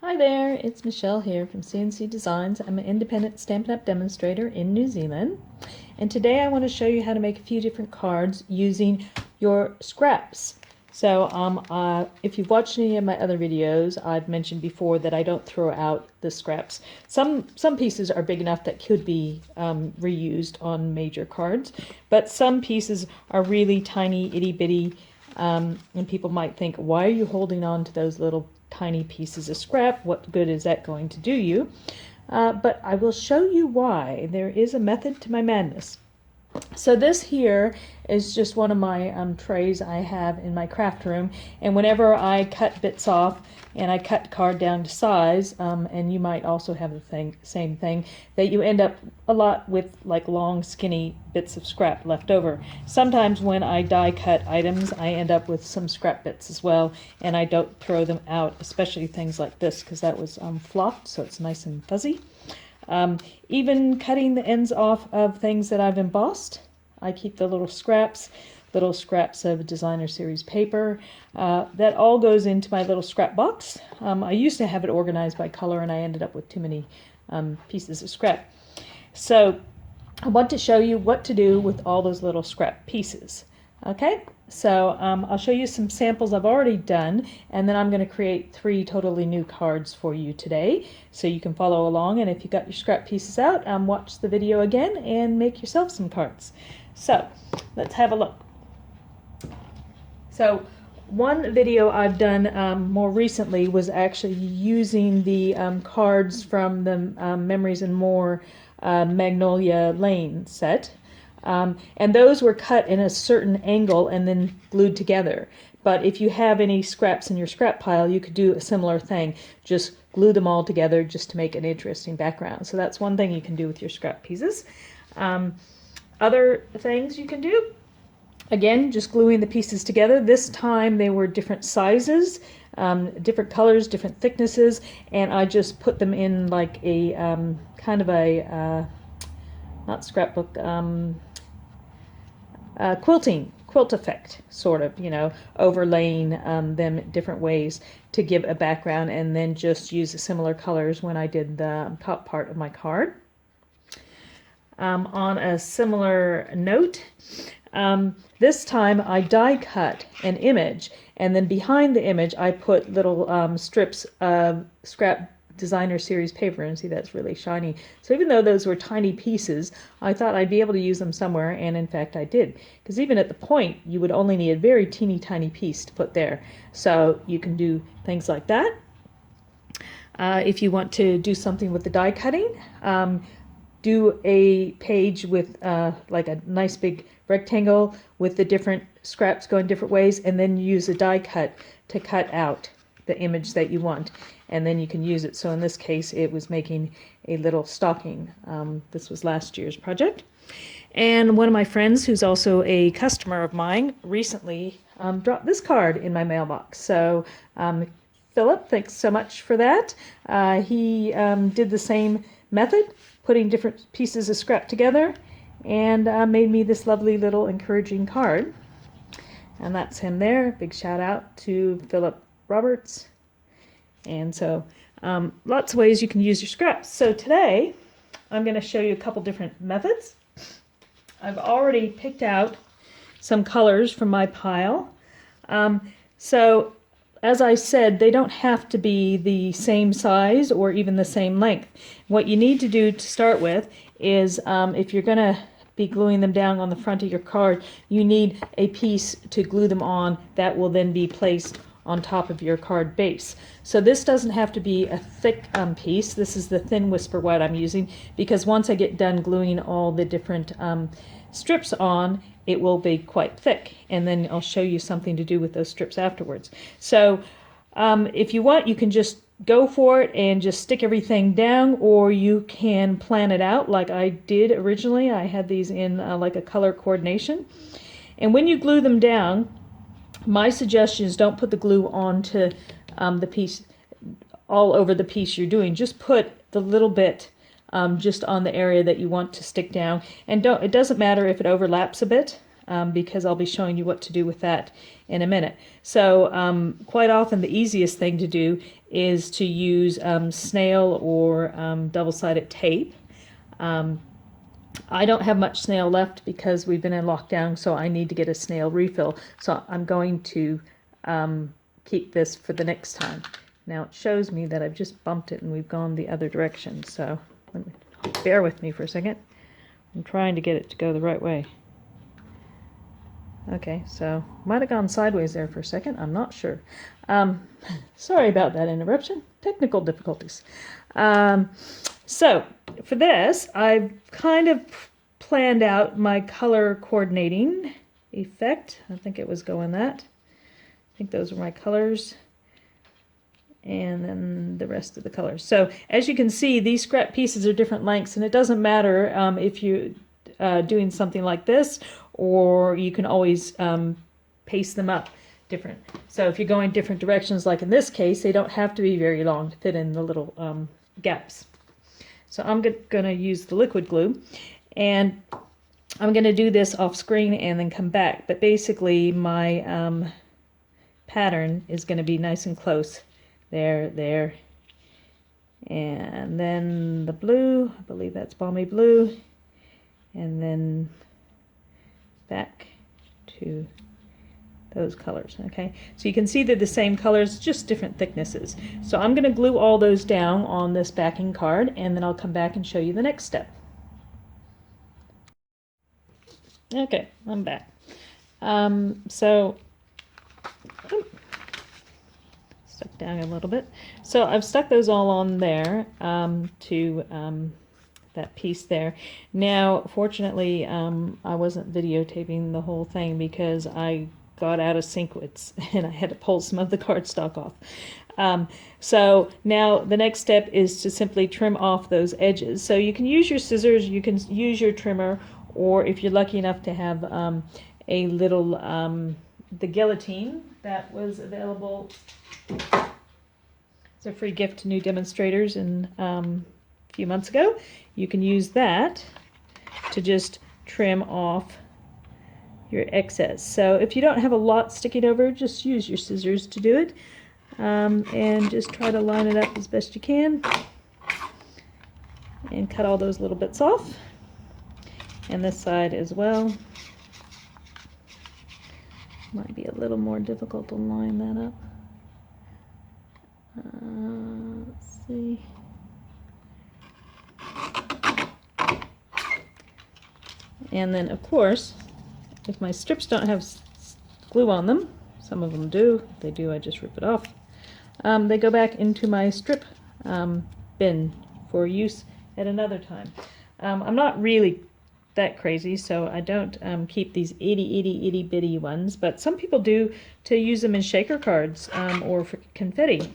Hi there, it's Michelle here from CNC Designs. I'm an independent Stampin' Up! Demonstrator in New Zealand, and today I want to show you how to make a few different cards using your scraps. So if you've watched any of my other videos, I've mentioned before that I don't throw out the scraps. Some pieces are big enough that could be reused on major cards, but some pieces are really tiny, itty-bitty, and people might think, why are you holding on to those little tiny pieces of scrap? What good is that going to do you? But I will show you why. There is a method to my madness. So this here is just one of my trays I have in my craft room, and whenever I cut bits off and I cut card down to size, and you might also have the same thing, that you end up a lot with like long skinny bits of scrap left over. Sometimes when I die cut items I end up with some scrap bits as well, and I don't throw them out, especially things like this because that was flopped, so it's nice and fuzzy. Even cutting the ends off of things that I've embossed, I keep the little scraps of designer series paper. That all goes into my little scrap box. I used to have it organized by color, and I ended up with too many pieces of scrap. So I want to show you what to do with all those little scrap pieces. Okay, so I'll show you some samples I've already done, and then I'm going to create 3 totally new cards for you today, so you can follow along, and if you got your scrap pieces out, watch the video again and make yourself some cards. So let's have a look. So one video I've done more recently was actually using the cards from the Memories and More Magnolia Lane set. And those were cut in a certain angle and then glued together. But if you have any scraps in your scrap pile, you could do a similar thing. Just glue them all together just to make an interesting background. So that's one thing you can do with your scrap pieces. Other things you can do, again, just gluing the pieces together. This time they were different sizes, different colors, different thicknesses, and I just put them in like a kind of a, not scrapbook, quilt effect, sort of, overlaying them different ways to give a background, and then just use the similar colors when I did the top part of my card. On a similar note, this time I die cut an image, and then behind the image I put little strips of scrap designer series paper, and see that's really shiny. So even though those were tiny pieces, I thought I'd be able to use them somewhere, and in fact I did, because even at the point you would only need a very teeny tiny piece to put there. So you can do things like that. If you want to do something with the die cutting, do a page with like a nice big rectangle with the different scraps going different ways, and then use a die cut to cut out the image that you want, and then you can use it. So in this case it was making a little stocking. This was last year's project, and one of my friends who's also a customer of mine recently dropped this card in my mailbox. So Philip, thanks so much for that. He did the same method, putting different pieces of scrap together, and made me this lovely little encouraging card. And that's him there. Big shout out to Philip Roberts. And so lots of ways you can use your scraps. So today I'm going to show you a couple different methods. I've already picked out some colors from my pile. So as I said, they don't have to be the same size or even the same length. What you need to do to start with is, if you're going to be gluing them down on the front of your card, you need a piece to glue them on that will then be placed on top of your card base. So this doesn't have to be a thick piece. This is the thin whisper white I'm using, because once I get done gluing all the different strips on, it will be quite thick, and then I'll show you something to do with those strips afterwards. So if you want, you can just go for it and just stick everything down, or you can plan it out like I did originally. I had these in like a color coordination, and when you glue them down, my suggestion is don't put the glue onto the piece, all over the piece you're doing. Just put the little bit just on the area that you want to stick down, and it doesn't matter if it overlaps a bit. because I'll be showing you what to do with that in a minute. So quite often the easiest thing to do is to use snail or double-sided tape. I don't have much snail left because we've been in lockdown, so I need to get a snail refill. So I'm going to keep this for the next time. Now it shows me that I've just bumped it and we've gone the other direction, so bear with me for a second. I'm trying to get it to go the right way. Okay, so might have gone sideways there for a second, I'm not sure. Sorry about that interruption, technical difficulties. So for this, I've kind of planned out my color coordinating effect. I think it was going that. I think those were my colors. And then the rest of the colors. So as you can see, these scrap pieces are different lengths, and it doesn't matter if you're doing something like this, or you can always paste them up different. So if you're going different directions, like in this case, they don't have to be very long to fit in the little gaps. So I'm going to use the liquid glue, and I'm going to do this off screen and then come back. But basically my pattern is going to be nice and close. There, and then the blue, I believe that's balmy blue, and then back to those colors. Okay, so you can see they're the same colors, just different thicknesses. So I'm going to glue all those down on this backing card, and then I'll come back and show you the next step. Okay, I'm back. Stuck down a little bit. So I've stuck those all on there to that piece there. Now, fortunately, I wasn't videotaping the whole thing because I got out of sync and I had to pull some of the cardstock off. So now the next step is to simply trim off those edges. So you can use your scissors, you can use your trimmer, or if you're lucky enough to have a little, the guillotine that was available. It's a free gift to new demonstrators a few months ago. You can use that to just trim off your excess. So if you don't have a lot sticking over, just use your scissors to do it, and just try to line it up as best you can and cut all those little bits off. And this side as well. Might be a little more difficult to line that up. Let's see. And then, of course, if my strips don't have glue on them, some of them do. If they do, I just rip it off. They go back into my strip bin for use at another time. I'm not really that crazy, so I don't keep these itty bitty ones, but some people do to use them in shaker cards or for confetti.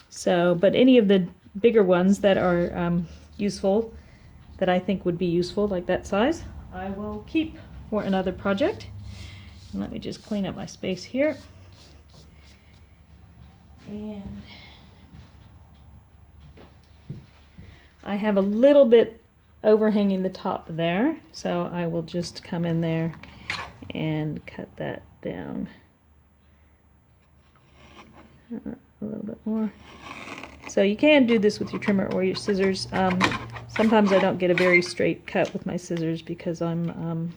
So, but any of the bigger ones that are useful, that I think would be useful, like that size, I will keep for another project. And let me just clean up my space here. And I have a little bit overhanging the top there, so I will just come in there and cut that down a little bit more. So you can do this with your trimmer or your scissors. Sometimes I don't get a very straight cut with my scissors because I'm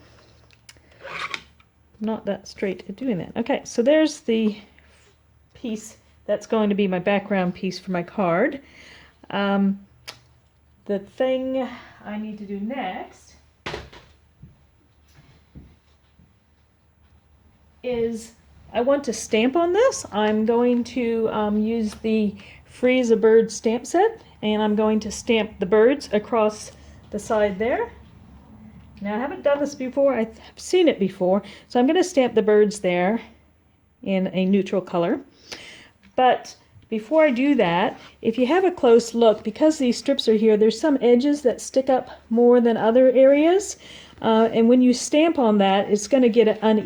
not that straight at doing that. Okay, so there's the piece that's going to be my background piece for my card. The thing I need to do next is I want to stamp on this. I'm going to use the Freeze a Bird stamp set, and I'm going to stamp the birds across the side there. Now I haven't done this before, I've seen it before, so I'm going to stamp the birds there in a neutral color. But before I do that, if you have a close look, because these strips are here, there's some edges that stick up more than other areas. And when you stamp on that, it's going to get an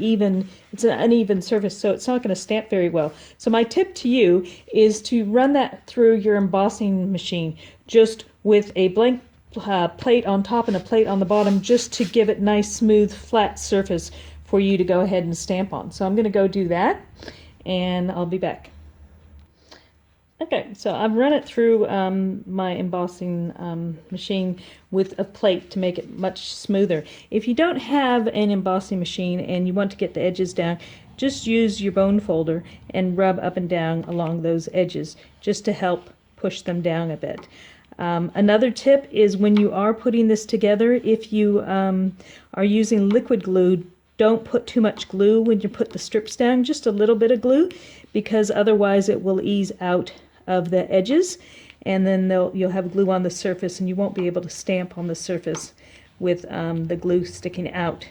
uneven surface, so it's not going to stamp very well. So my tip to you is to run that through your embossing machine, just with a blank plate on top and a plate on the bottom, just to give it nice, smooth, flat surface for you to go ahead and stamp on. So I'm going to go do that, and I'll be back. Okay, so I've run it through my embossing machine with a plate to make it much smoother. If you don't have an embossing machine and you want to get the edges down, just use your bone folder and rub up and down along those edges just to help push them down a bit. Another tip is when you are putting this together, if you are using liquid glue, don't put too much glue when you put the strips down, just a little bit of glue, because otherwise it will ease out of the edges, and then you'll have glue on the surface and you won't be able to stamp on the surface with the glue sticking out.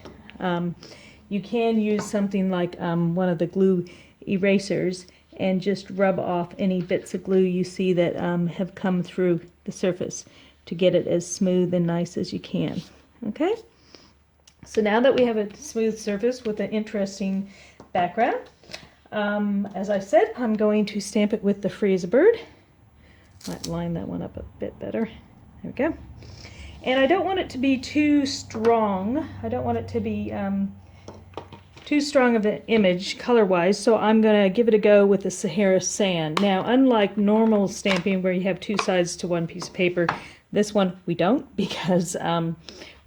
You can use something like one of the glue erasers and just rub off any bits of glue you see that have come through the surface to get it as smooth and nice as you can. Okay, so now that we have a smooth surface with an interesting background, as I said, I'm going to stamp it with the Free as a Bird. Might line that one up a bit better. There we go. And I don't want it to be too strong. I don't want it to be too strong of an image color-wise, so I'm going to give it a go with the Sahara Sand. Now, unlike normal stamping where you have two sides to one piece of paper, this one we don't, because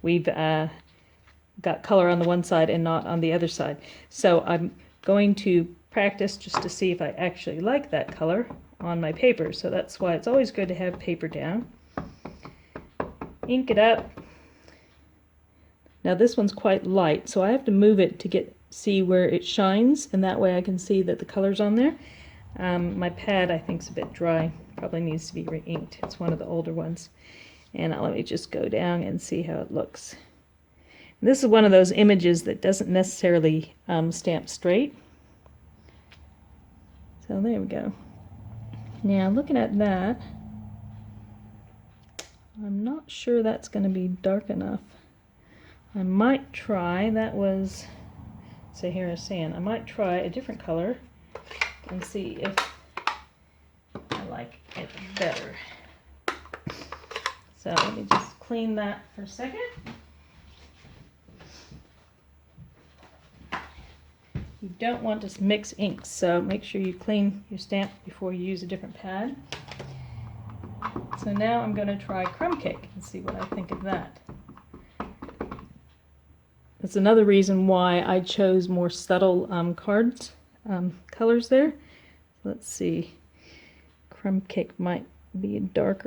we've got color on the one side and not on the other side. So I'm going to practice just to see if I actually like that color on my paper. So that's why it's always good to have paper down. Ink it up. Now this one's quite light, so I have to move it to see where it shines, and that way I can see that the color's on there. My pad I think is a bit dry, probably needs to be re-inked. It's one of the older ones. And let me just go down and see how it looks. And this is one of those images that doesn't necessarily stamp straight. So there we go. Now looking at that, I'm not sure that's going to be dark enough. I might try, that was Sahara Sand, I might try a different color and see if I like it better. So let me just clean that for a second. You don't want to mix inks, so make sure you clean your stamp before you use a different pad. So now I'm going to try Crumb Cake and see what I think of that. That's another reason why I chose more subtle colors there. Let's see. Crumb Cake might be dark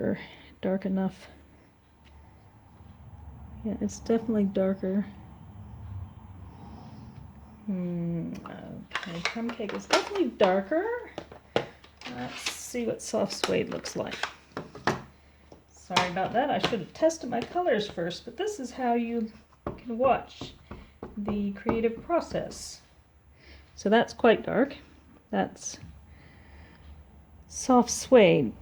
enough. Yeah, it's definitely darker. Okay, Crumb Cake is definitely darker. Let's see what Soft Suede looks like. Sorry about that. I should have tested my colors first, but this is how you can watch the creative process. So that's quite dark. That's Soft Suede.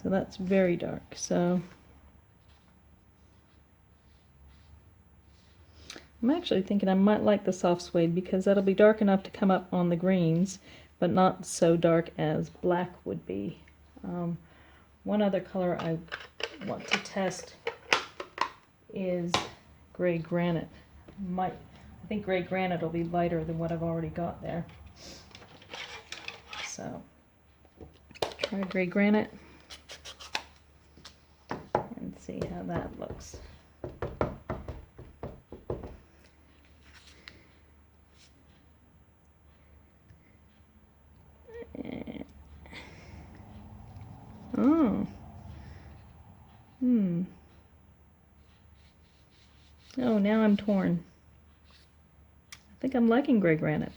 So that's very dark. So I'm actually thinking I might like the Soft Suede because that'll be dark enough to come up on the greens, but not so dark as black would be. One other color I want to test is Gray Granite. I think Gray Granite will be lighter than what I've already got there. So try Gray Granite and see how that looks. Oh. Oh, now I'm torn. I think I'm liking Gray Granite.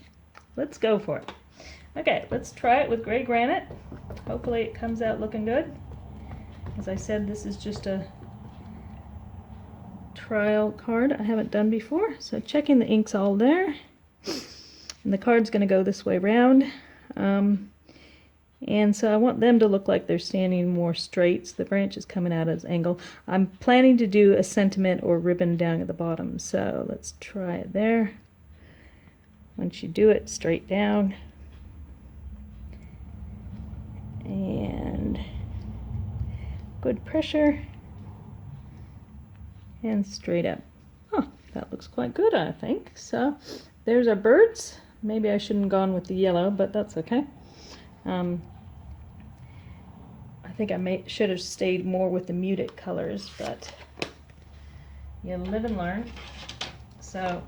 Let's go for it. Okay, let's try it with Gray Granite. Hopefully it comes out looking good. As I said, this is just a trial card I haven't done before. So checking the ink's all there. And the card's going to go this way around. And so I want them to look like they're standing more straight, so the branch is coming out at an angle. I'm planning to do a sentiment or ribbon down at the bottom, so let's try it there. Once you do it, straight down. And good pressure. And straight up. Oh, That looks quite good, I think. So there's our birds. Maybe I shouldn't have gone with the yellow, but that's okay. I think I should have stayed more with the muted colors, but you live and learn. So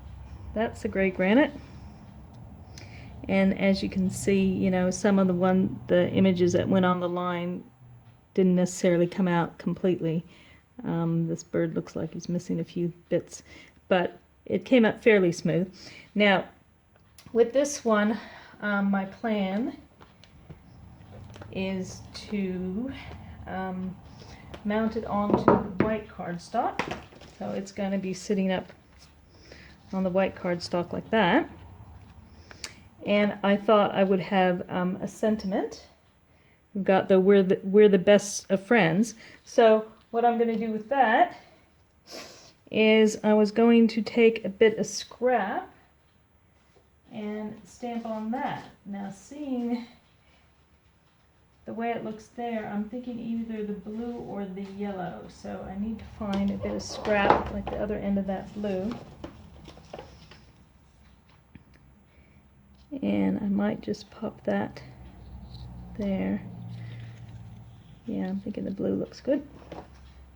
that's the gray granite. And as you can see, you know, some of the images that went on the line didn't necessarily come out completely. This bird looks like he's missing a few bits, but it came out fairly smooth. Now, with this one, my plan is to mount it onto the white cardstock. So it's going to be sitting up on the white cardstock like that. And I thought I would have a sentiment. We've got the we're the best of friends. So what I'm going to do with that is I was going to take a bit of scrap and stamp on that. Now, seeing the way it looks there, I'm thinking either the blue or the yellow. So I need to find a bit of scrap like the other end of that blue. And I might just pop that there. Yeah, I'm thinking the blue looks good.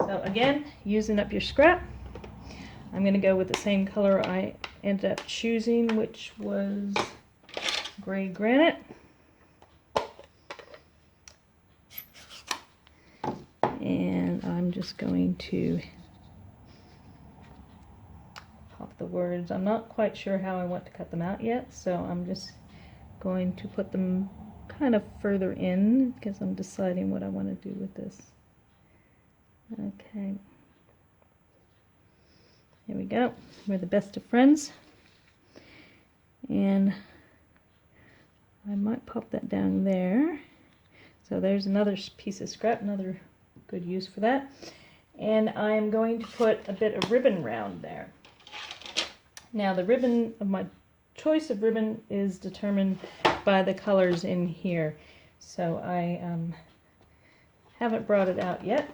So again, using up your scrap, I'm going to go with the same color I ended up choosing, which was gray granite. And I'm just going to pop the words. I'm not quite sure how I want to cut them out yet, so I'm just going to put them kind of further in because I'm deciding what I want to do with this. Okay. Here we go. We're the best of friends. And I might pop that down there. So there's another piece of scrap, another good use for that. And I'm going to put a bit of ribbon round there. Now the ribbon, my choice of ribbon is determined by the colors in here. So I haven't brought it out yet.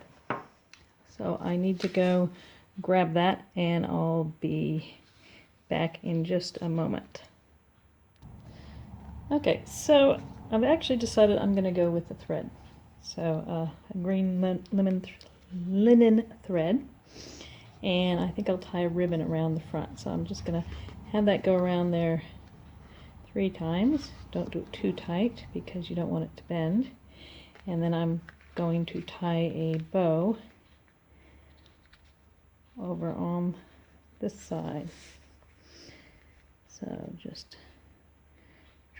So I need to go grab that and I'll be back in just a moment. Okay, so I've actually decided I'm going to go with the thread. So a green linen thread, and I think I'll tie a ribbon around the front. So I'm just going to have that go around there 3 times. Don't do it too tight because you don't want it to bend. And then I'm going to tie a bow over on this side. So just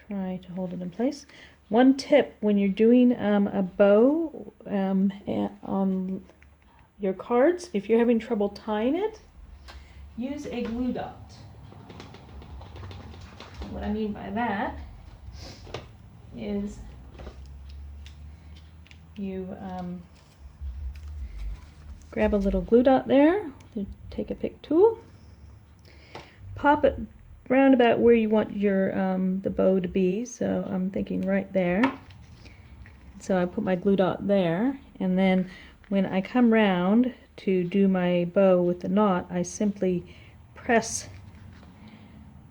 try to hold it in place. One tip when you're doing a bow on your cards, if you're having trouble tying it, use a glue dot. What I mean by that is you grab a little glue dot there, take a pick tool, pop it round about where you want your the bow to be. So I'm thinking right there. So I put my glue dot there, and then when I come round to do my bow with the knot, I simply press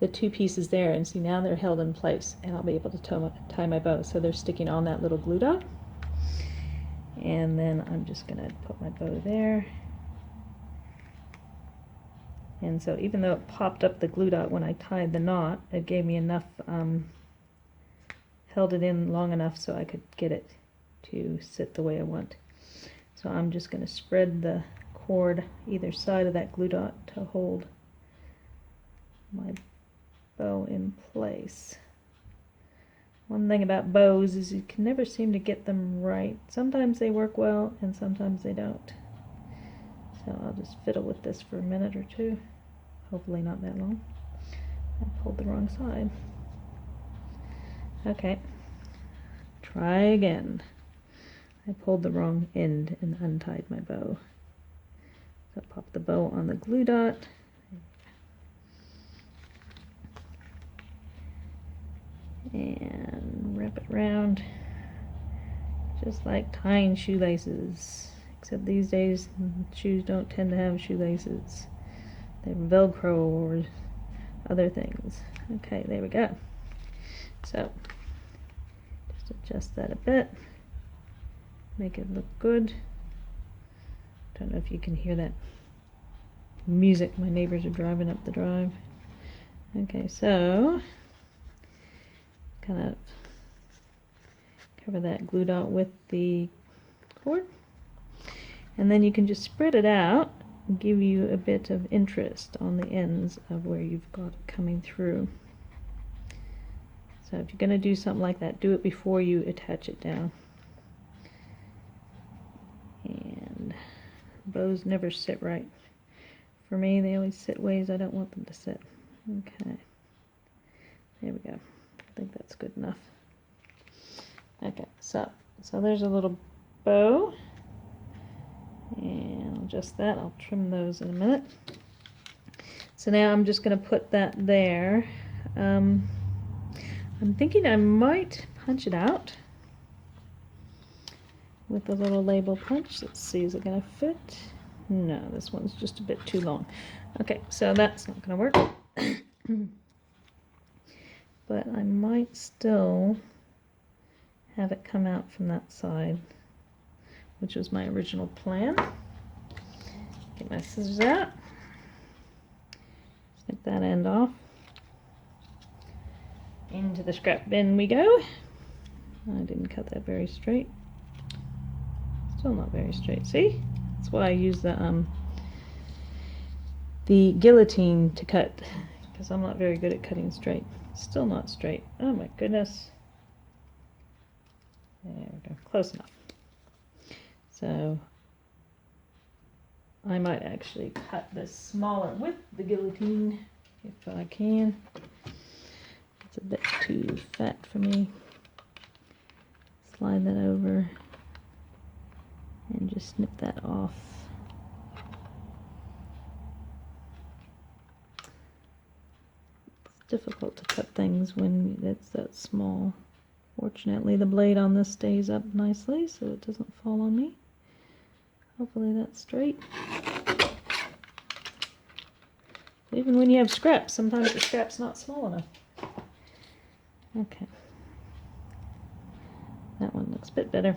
the 2 pieces there, and see now they're held in place, and I'll be able to tie my bow. So they're sticking on that little glue dot. And then I'm just going to put my bow there. And so even though it popped up the glue dot when I tied the knot, it gave me enough, held it in long enough so I could get it to sit the way I want. So I'm just going to spread the cord either side of that glue dot to hold my bow in place. One thing about bows is you can never seem to get them right. Sometimes they work well and sometimes they don't. So I'll just fiddle with this for a minute or 2. Hopefully not that long. I pulled the wrong side. Okay. Try again. I pulled the wrong end and untied my bow. So pop the bow on the glue dot. And wrap it around just like tying shoelaces, except these days shoes don't tend to have shoelaces, they're Velcro or other things. Okay, there we go. So just adjust that a bit, make it look good. Don't know if you can hear that music. My neighbors are driving up the drive. Okay, so kind of cover that glue dot with the cord, and then you can just spread it out and give you a bit of interest on the ends of where you've got it coming through. So if you're going to do something like that, do it before you attach it down. And bows never sit right. For me, they always sit ways I don't want them to sit. Okay, there we go. I think that's good enough. Okay, so there's a little bow, and I'll adjust that. I'll trim those in a minute. So now I'm just going to put that there. I'm thinking I might punch it out with a little label punch. Let's see, is it going to fit? No, this one's just a bit too long. Okay, so that's not going to work. But I might still have it come out from that side, which was my original plan. Get my scissors out, snip that end off. Into the scrap bin we go. I didn't cut that very straight. Still not very straight. See? That's why I use the guillotine to cut, because I'm not very good at cutting straight. Still not straight. Oh my goodness. There we go. Close enough. So I might actually cut this smaller with the guillotine if I can. It's a bit too fat for me. Slide that over and just snip that off. It's difficult to cut things when it's that small. Fortunately, the blade on this stays up nicely so it doesn't fall on me. Hopefully that's straight. Even when you have scraps, sometimes the scrap's not small enough. Okay. That one looks a bit better.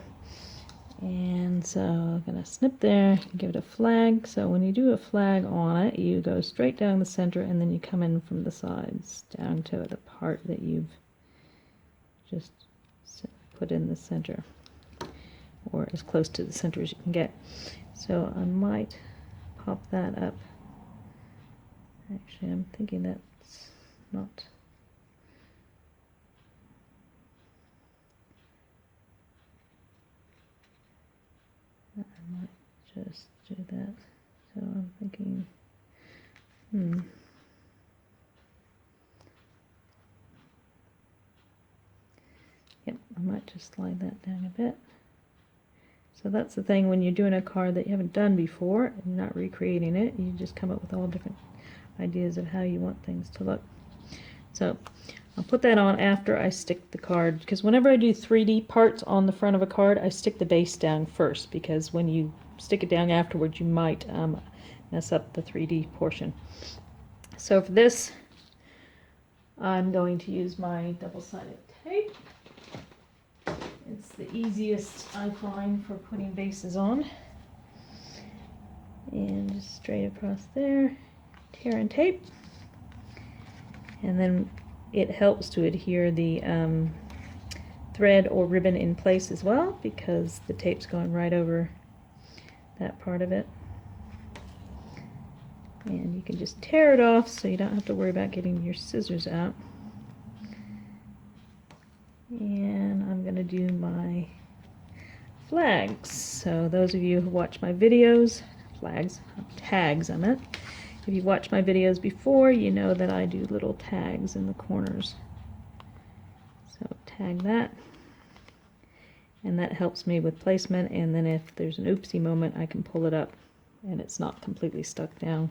And so I'm going to snip there, give it a flag. So when you do a flag on it, you go straight down the center and then you come in from the sides down to the part that you've just put in the center, or as close to the center as you can get. So I might pop that up. Actually, I'm thinking that's not. I might just do that. So I'm thinking, Yep, I might just slide that down a bit. So that's the thing when you're doing a card that you haven't done before and you're not recreating it, you just come up with all different ideas of how you want things to look. So I'll put that on after I stick the card, because whenever I do 3D parts on the front of a card, I stick the base down first, because when you stick it down afterwards, you might mess up the 3D portion. So for this, I'm going to use my double-sided tape. It's the easiest I find for putting bases on. And just straight across there, tear and tape. And then it helps to adhere the thread or ribbon in place as well, because the tape's going right over that part of it. And you can just tear it off so you don't have to worry about getting your scissors out. And I'm going to do my flags. So those of you who watch my videos, tags I meant. If you watched my videos before, you know that I do little tags in the corners. So tag that. And that helps me with placement, and then if there's an oopsie moment, I can pull it up and it's not completely stuck down.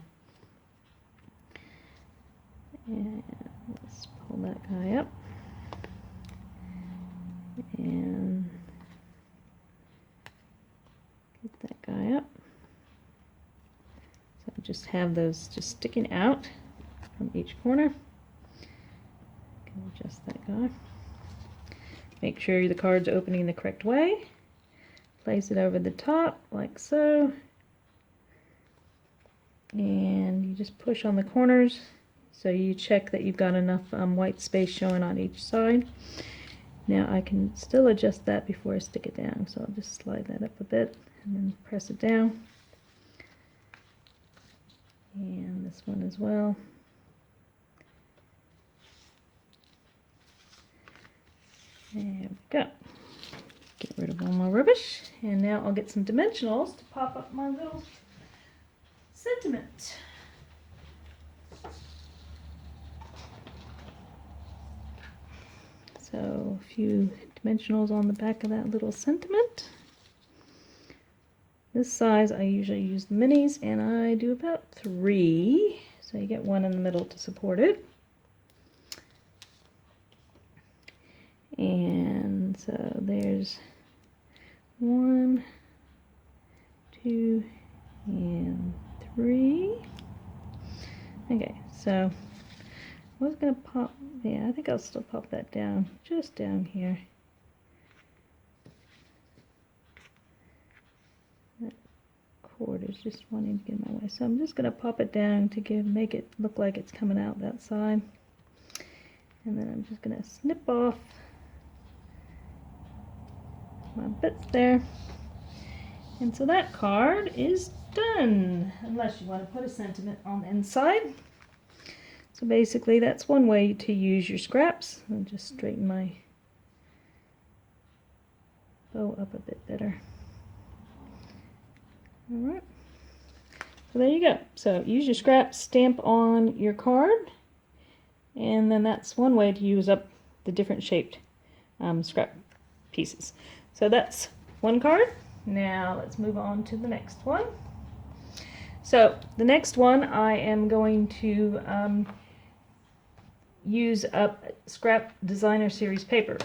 And let's pull that guy up. And get that guy up. So just have those just sticking out from each corner. Can adjust that guy. Make sure the card's opening the correct way. Place it over the top like so. And you just push on the corners so you check that you've got enough white space showing on each side. Now I can still adjust that before I stick it down, so I'll just slide that up a bit and then press it down. And this one as well. There we go. Get rid of all my rubbish. And now I'll get some dimensionals to pop up my little sentiment. So a few dimensionals on the back of that little sentiment. This size I usually use the minis, and I do about 3, so you get one in the middle to support it. And so there's 1, 2, and 3. Okay, so I was going to pop, yeah, I think I'll still pop that down, just down here. That cord is just wanting to get in my way, so I'm just going to pop it down to make it look like it's coming out that side. And then I'm just going to snip off my bits there. And so that card is done, unless you want to put a sentiment on the inside. So basically that's one way to use your scraps. I'll just straighten my bow up a bit better. Alright, so there you go. So use your scraps, stamp on your card, and then that's one way to use up the different shaped scrap pieces. So that's one card. Now let's move on to the next one. So the next one I am going to use up scrap designer series paper.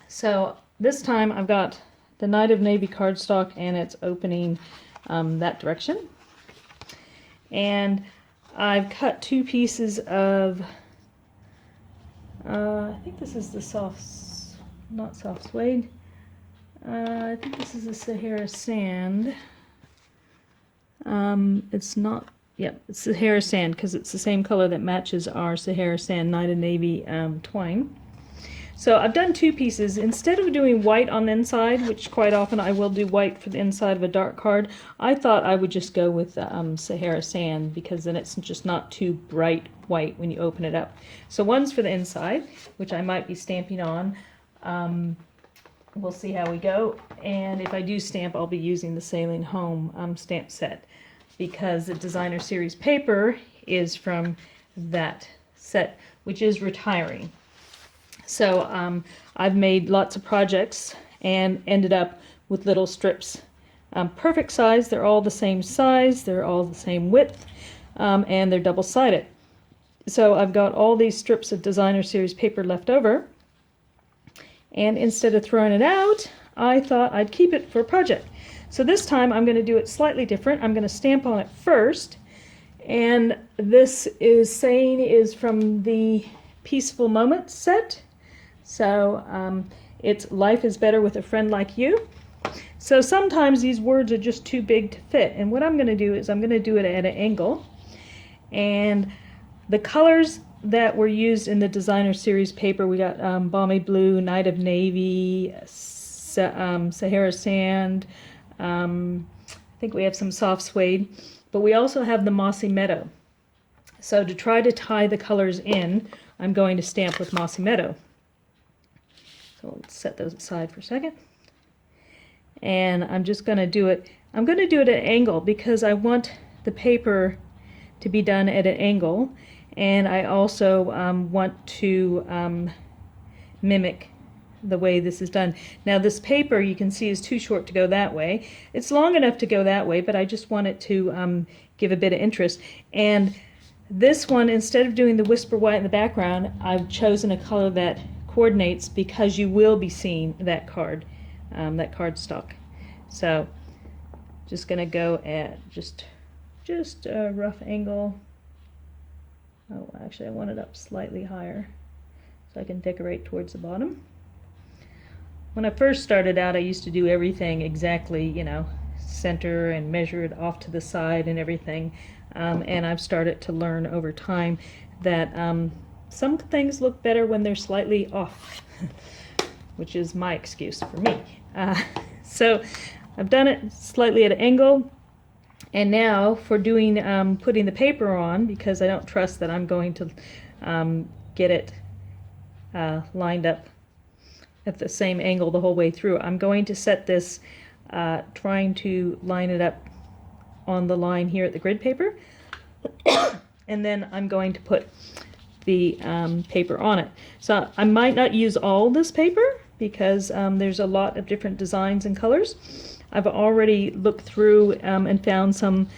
So this time I've got the Night of Navy cardstock, and it's opening that direction. And I've cut 2 pieces of, I think this is the not soft suede. I think this is the Sahara sand. It's not, yep, it's Sahara sand because it's the same color that matches our Sahara sand Night of Navy twine. So I've done 2 pieces. Instead of doing white on the inside, which quite often I will do white for the inside of a dark card, I thought I would just go with Sahara sand, because then it's just not too bright white when you open it up. So one's for the inside, which I might be stamping on. We'll see how we go, and if I do stamp, I'll be using the Sailing Home stamp set, because the designer series paper is from that set, which is retiring. So I've made lots of projects and ended up with little strips. Perfect size, they're all the same size, they're all the same width, and they're double-sided. So I've got all these strips of designer series paper left over. And instead of throwing it out, I thought I'd keep it for a project. So this time I'm going to do it slightly different. I'm going to stamp on it first. And this saying is from the Peaceful Moments set. So it's life is better with a friend like you. So sometimes these words are just too big to fit. And what I'm going to do is I'm going to do it at an angle. And the colors that were used in the designer series paper, we got Balmy Blue, Night of Navy, Sahara Sand, I think we have some soft suede, but we also have the Mossy Meadow. So to try to tie the colors in, I'm going to stamp with Mossy Meadow. So let's set those aside for a second. And I'm just going to do it, I'm going to do it at an angle because I want the paper to be done at an angle. And I also want to mimic the way this is done. Now this paper you can see is too short to go that way. It's long enough to go that way, but I just want it to give a bit of interest. And this one, instead of doing the whisper white in the background, I've chosen a color that coordinates because you will be seeing that card, that cardstock. So just going to go at just just a rough angle. Oh, actually I want it up slightly higher so I can decorate towards the bottom. When I first started out, I used to do everything exactly, you know, center and measure it off to the side and everything. And I've started to learn over time that some things look better when they're slightly off, which is my excuse for me. So I've done it slightly at an angle. And now for doing putting the paper on, because I don't trust that I'm going to get it lined up at the same angle the whole way through, I'm going to set this trying to line it up on the line here at the grid paper. And then I'm going to put the paper on it. So I might not use all this paper because there's a lot of different designs and colors. I've already looked through and found some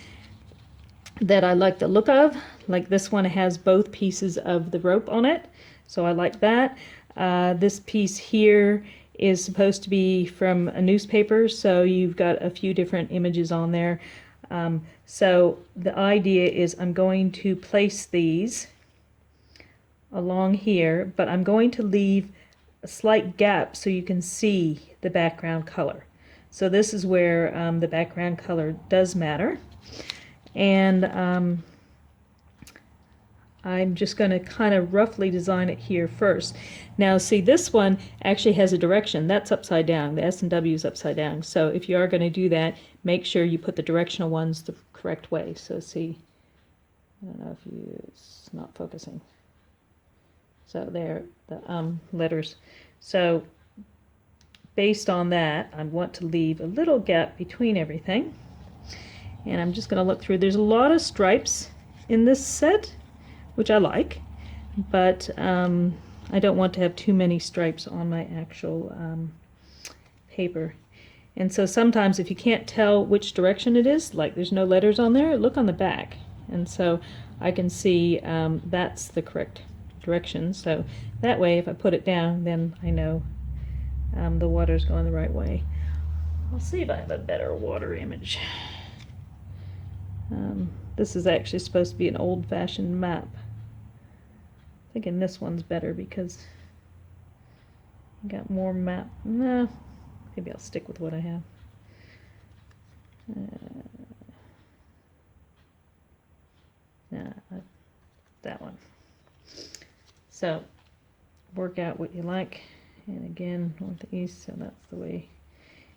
that I like the look of. Like this one has both pieces of the rope on it, so I like that. This piece here is supposed to be from a newspaper, so you've got a few different images on there. So the idea is I'm going to place these along here, but I'm going to leave a slight gap so you can see the background color. So this is where the background color does matter. And I'm just going to kind of roughly design it here first. Now see, this one actually has a direction. That's upside down. The S and W is upside down. So if you are going to do that, make sure you put the directional ones the correct way. So see, I don't know if it's not focusing. So there, the letters. So based on that, I want to leave a little gap between everything. And I'm just going to look through. There's a lot of stripes in this set, which I like, but I don't want to have too many stripes on my actual paper. And so sometimes if you can't tell which direction it is, like there's no letters on there, look on the back. And so I can see that's the correct direction. So that way, if I put it down, then I know the water's going the right way. I'll see if I have a better water image. This is actually supposed to be an old-fashioned map. I'm thinking this one's better because I got more map. No, maybe I'll stick with what I have. That one. So work out what you like. And again, north to east, so that's the way.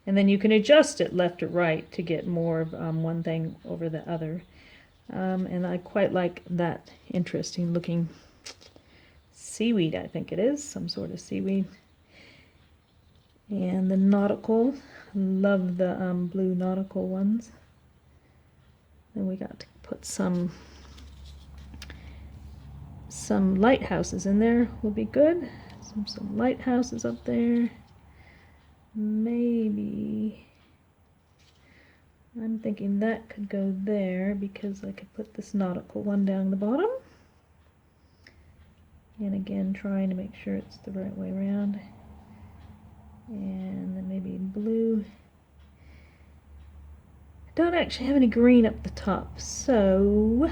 And then you can adjust it left or right to get more of one thing over the other. And I quite like that interesting looking seaweed, I think it is, some sort of seaweed. And the nautical, love the blue nautical ones. Then we got to put some lighthouses in there will be good. Some lighthouses up there. Maybe I'm thinking that could go there because I could put this nautical one down the bottom. And again, trying to make sure it's the right way around. And then maybe blue. I don't actually have any green up the top, so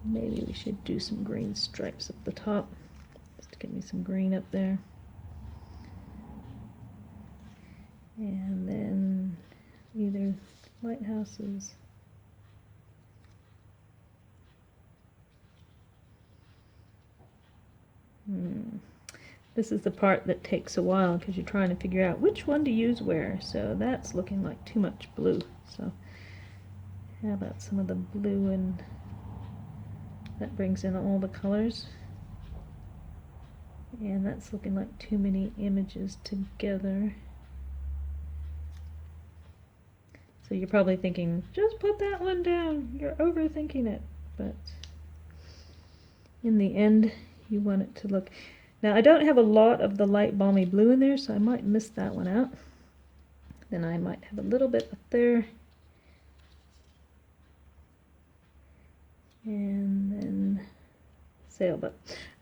maybe we should do some green stripes up the top. Just to get me some green up there. And then either lighthouses. This is the part that takes a while because you're trying to figure out which one to use where. So that's looking like too much blue. So how about some of the blue, and that brings in all the colors. And that's looking like too many images together. So you're probably thinking, just put that one down. You're overthinking it. But in the end, you want it to look. Now I don't have a lot of the light balmy blue in there, so I might miss that one out. Then I might have a little bit up there. And then sailboat.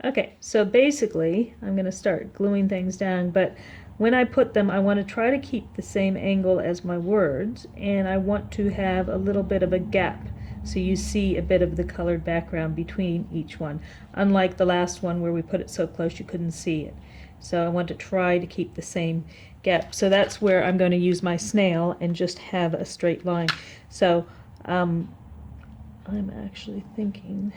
Okay, so basically I'm going to start gluing things down, but when I put them I want to try to keep the same angle as my words, and I want to have a little bit of a gap so you see a bit of the colored background between each one, unlike the last one where we put it so close you couldn't see it. So I want to try to keep the same gap. So that's where I'm going to use my snail and just have a straight line. So I'm actually thinking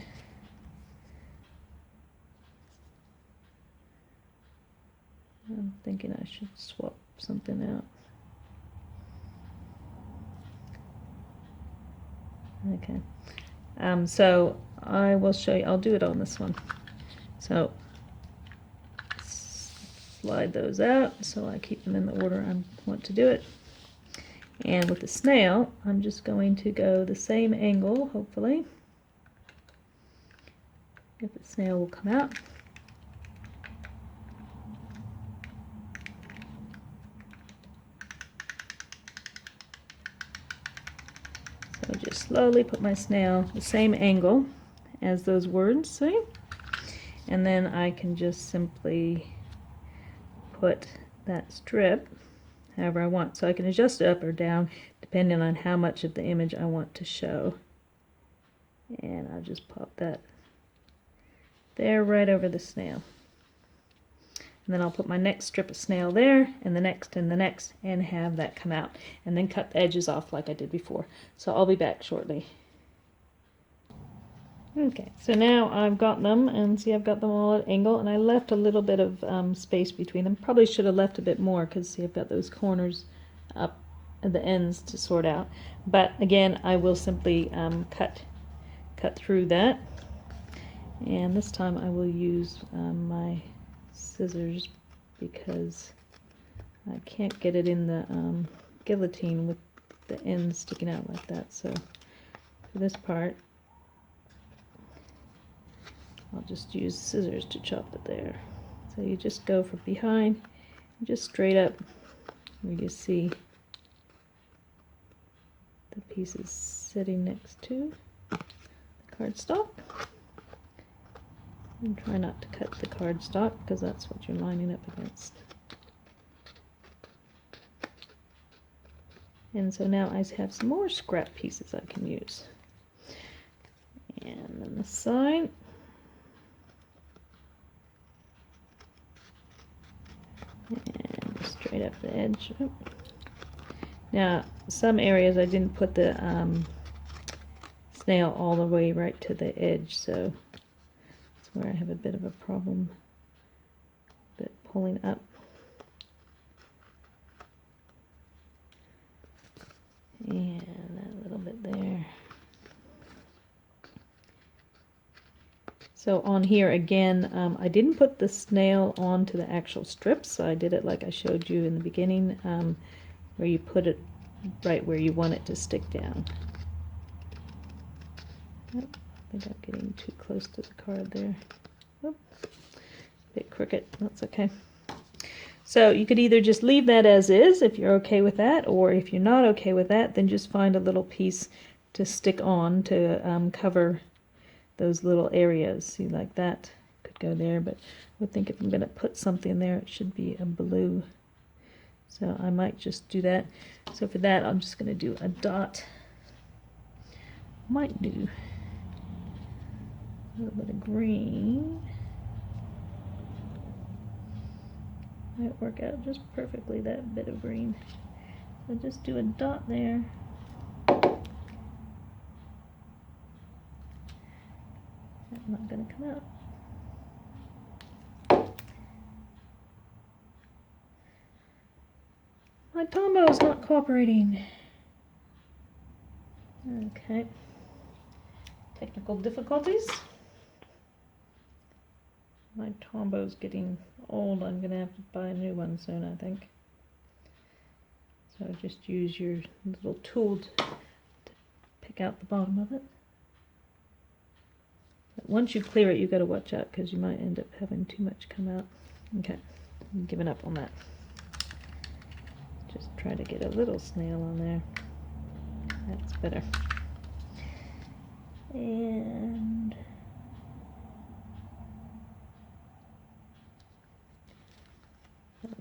I should swap something out. Okay. So I will show you. I'll do it on this one. So slide those out so I keep them in the order I want to do it. And with the snail, I'm just going to go the same angle, hopefully. If the snail will come out. So just slowly put my snail the same angle as those words, see? And then I can just simply put that strip however I want. So I can adjust it up or down depending on how much of the image I want to show. And I'll just pop that there right over the snail. And then I'll put my next strip of snail there, and the next, and have that come out. And then cut the edges off like I did before. So I'll be back shortly. Okay, so now I've got them, and see I've got them all at angle, and I left a little bit of space between them. Probably should have left a bit more, because see I've got those corners up at the ends to sort out. But again, I will simply cut through that. And this time I will use my scissors because I can't get it in the guillotine with the ends sticking out like that. So for this part, I'll just use scissors to chop it there. So you just go from behind, just straight up where you see the pieces sitting next to the cardstock. And try not to cut the cardstock because that's what you're lining up against. And so now I have some more scrap pieces I can use. And then the side. And straight up the edge. Now, some areas I didn't put the snail all the way right to the edge, so that's where I have a bit of a problem. Bit pulling up. And a little bit there. So on here again, I didn't put the snail onto the actual strips, so I did it like I showed you in the beginning, where you put it right where you want it to stick down. Oh, I think I'm getting too close to the card there. Oh, a bit crooked, that's okay. So you could either just leave that as is if you're okay with that, or if you're not okay with that, then just find a little piece to stick on to cover those little areas. See, like that could go there, but I would think if I'm going to put something there, it should be a blue. So I might just do that. So for that, I'm just going to do a dot. Might do a little bit of green. Might work out just perfectly, that bit of green. So just do a dot there. That's not going to come out. My Tombow is not cooperating. Okay. Technical difficulties. My Tombow's getting old. I'm going to have to buy a new one soon, I think. So just use your little tool to pick out the bottom of it. But once you clear it, you've got to watch out because you might end up having too much come out. Okay, I'm giving up on that. Just try to get a little snail on there. That's better. And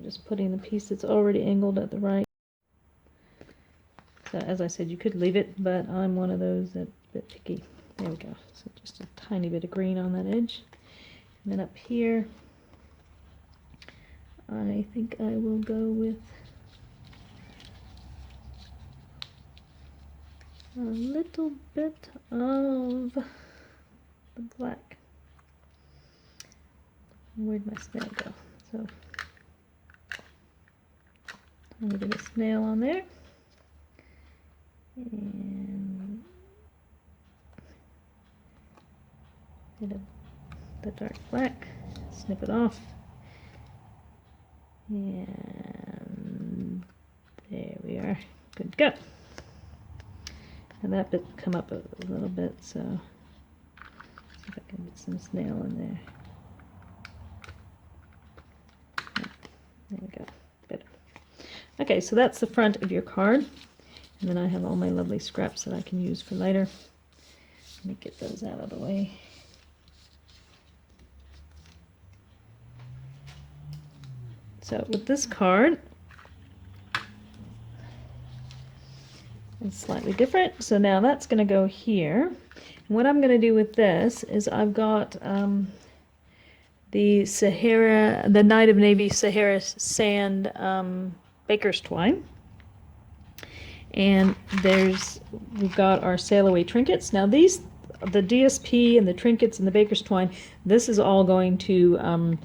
just putting the piece that's already angled at the right. So as I said, you could leave it, but I'm one of those that's a bit picky. There we go. So just a tiny bit of green on that edge. And then up here, I think I will go with a little bit of the black. Where'd my snail go? So, tiny bit of snail on there. And a bit of the dark black. Snip it off. And there we are. Good to go. And that bit come up a little bit, so see if I can get some snail in there. There we go. Better. Okay, so that's the front of your card. And then I have all my lovely scraps that I can use for later. Let me get those out of the way. So with this card, it's slightly different. So now that's going to go here. And what I'm going to do with this is I've got the Sahara, the Night of Navy Sahara Sand baker's twine. And we've got our Sail Away trinkets. Now these, the DSP and the trinkets and the baker's twine, this is all going to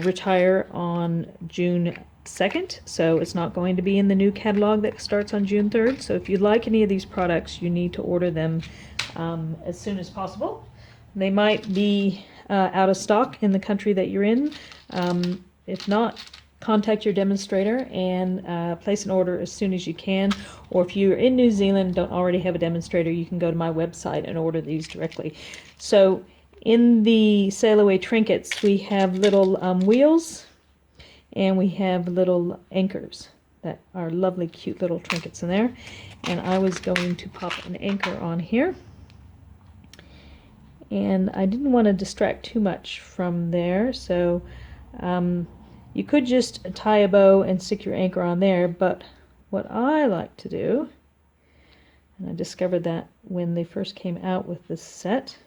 retire on June 2nd, so it's not going to be in the new catalog that starts on June 3rd. So if you'd like any of these products, you need to order them as soon as possible. They might be out of stock in the country that you're in. If not, contact your demonstrator and place an order as soon as you can. Or if you're in New Zealand and don't already have a demonstrator, you can go to my website and order these directly. So in the Sail Away trinkets, we have little wheels and we have little anchors that are lovely, cute little trinkets in there. And I was going to pop an anchor on here. And I didn't want to distract too much from there, so you could just tie a bow and stick your anchor on there, but what I like to do, and I discovered that when they first came out with this set,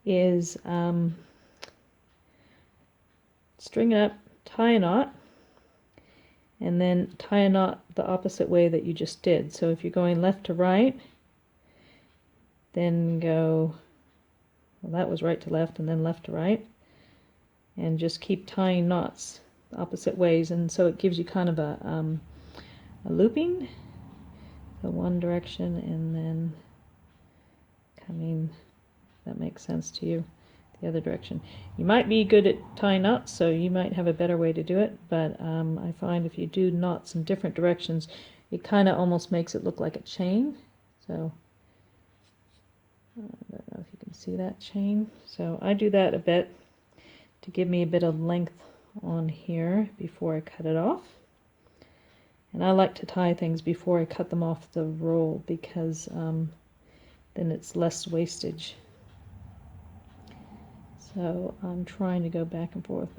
is string it up, tie a knot, and then tie a knot the opposite way that you just did. So if you're going left to right, then go, well, that was right to left and then left to right, and just keep tying knots the opposite ways, and so it gives you kind of a looping, so one direction and then coming, that makes sense to you, the other direction. You might be good at tying knots, so you might have a better way to do it, but I find if you do knots in different directions, it kind of almost makes it look like a chain. So I don't know if you can see that chain. So I do that a bit to give me a bit of length on here before I cut it off. And I like to tie things before I cut them off the roll, because then it's less wastage. So I'm trying to go back and forth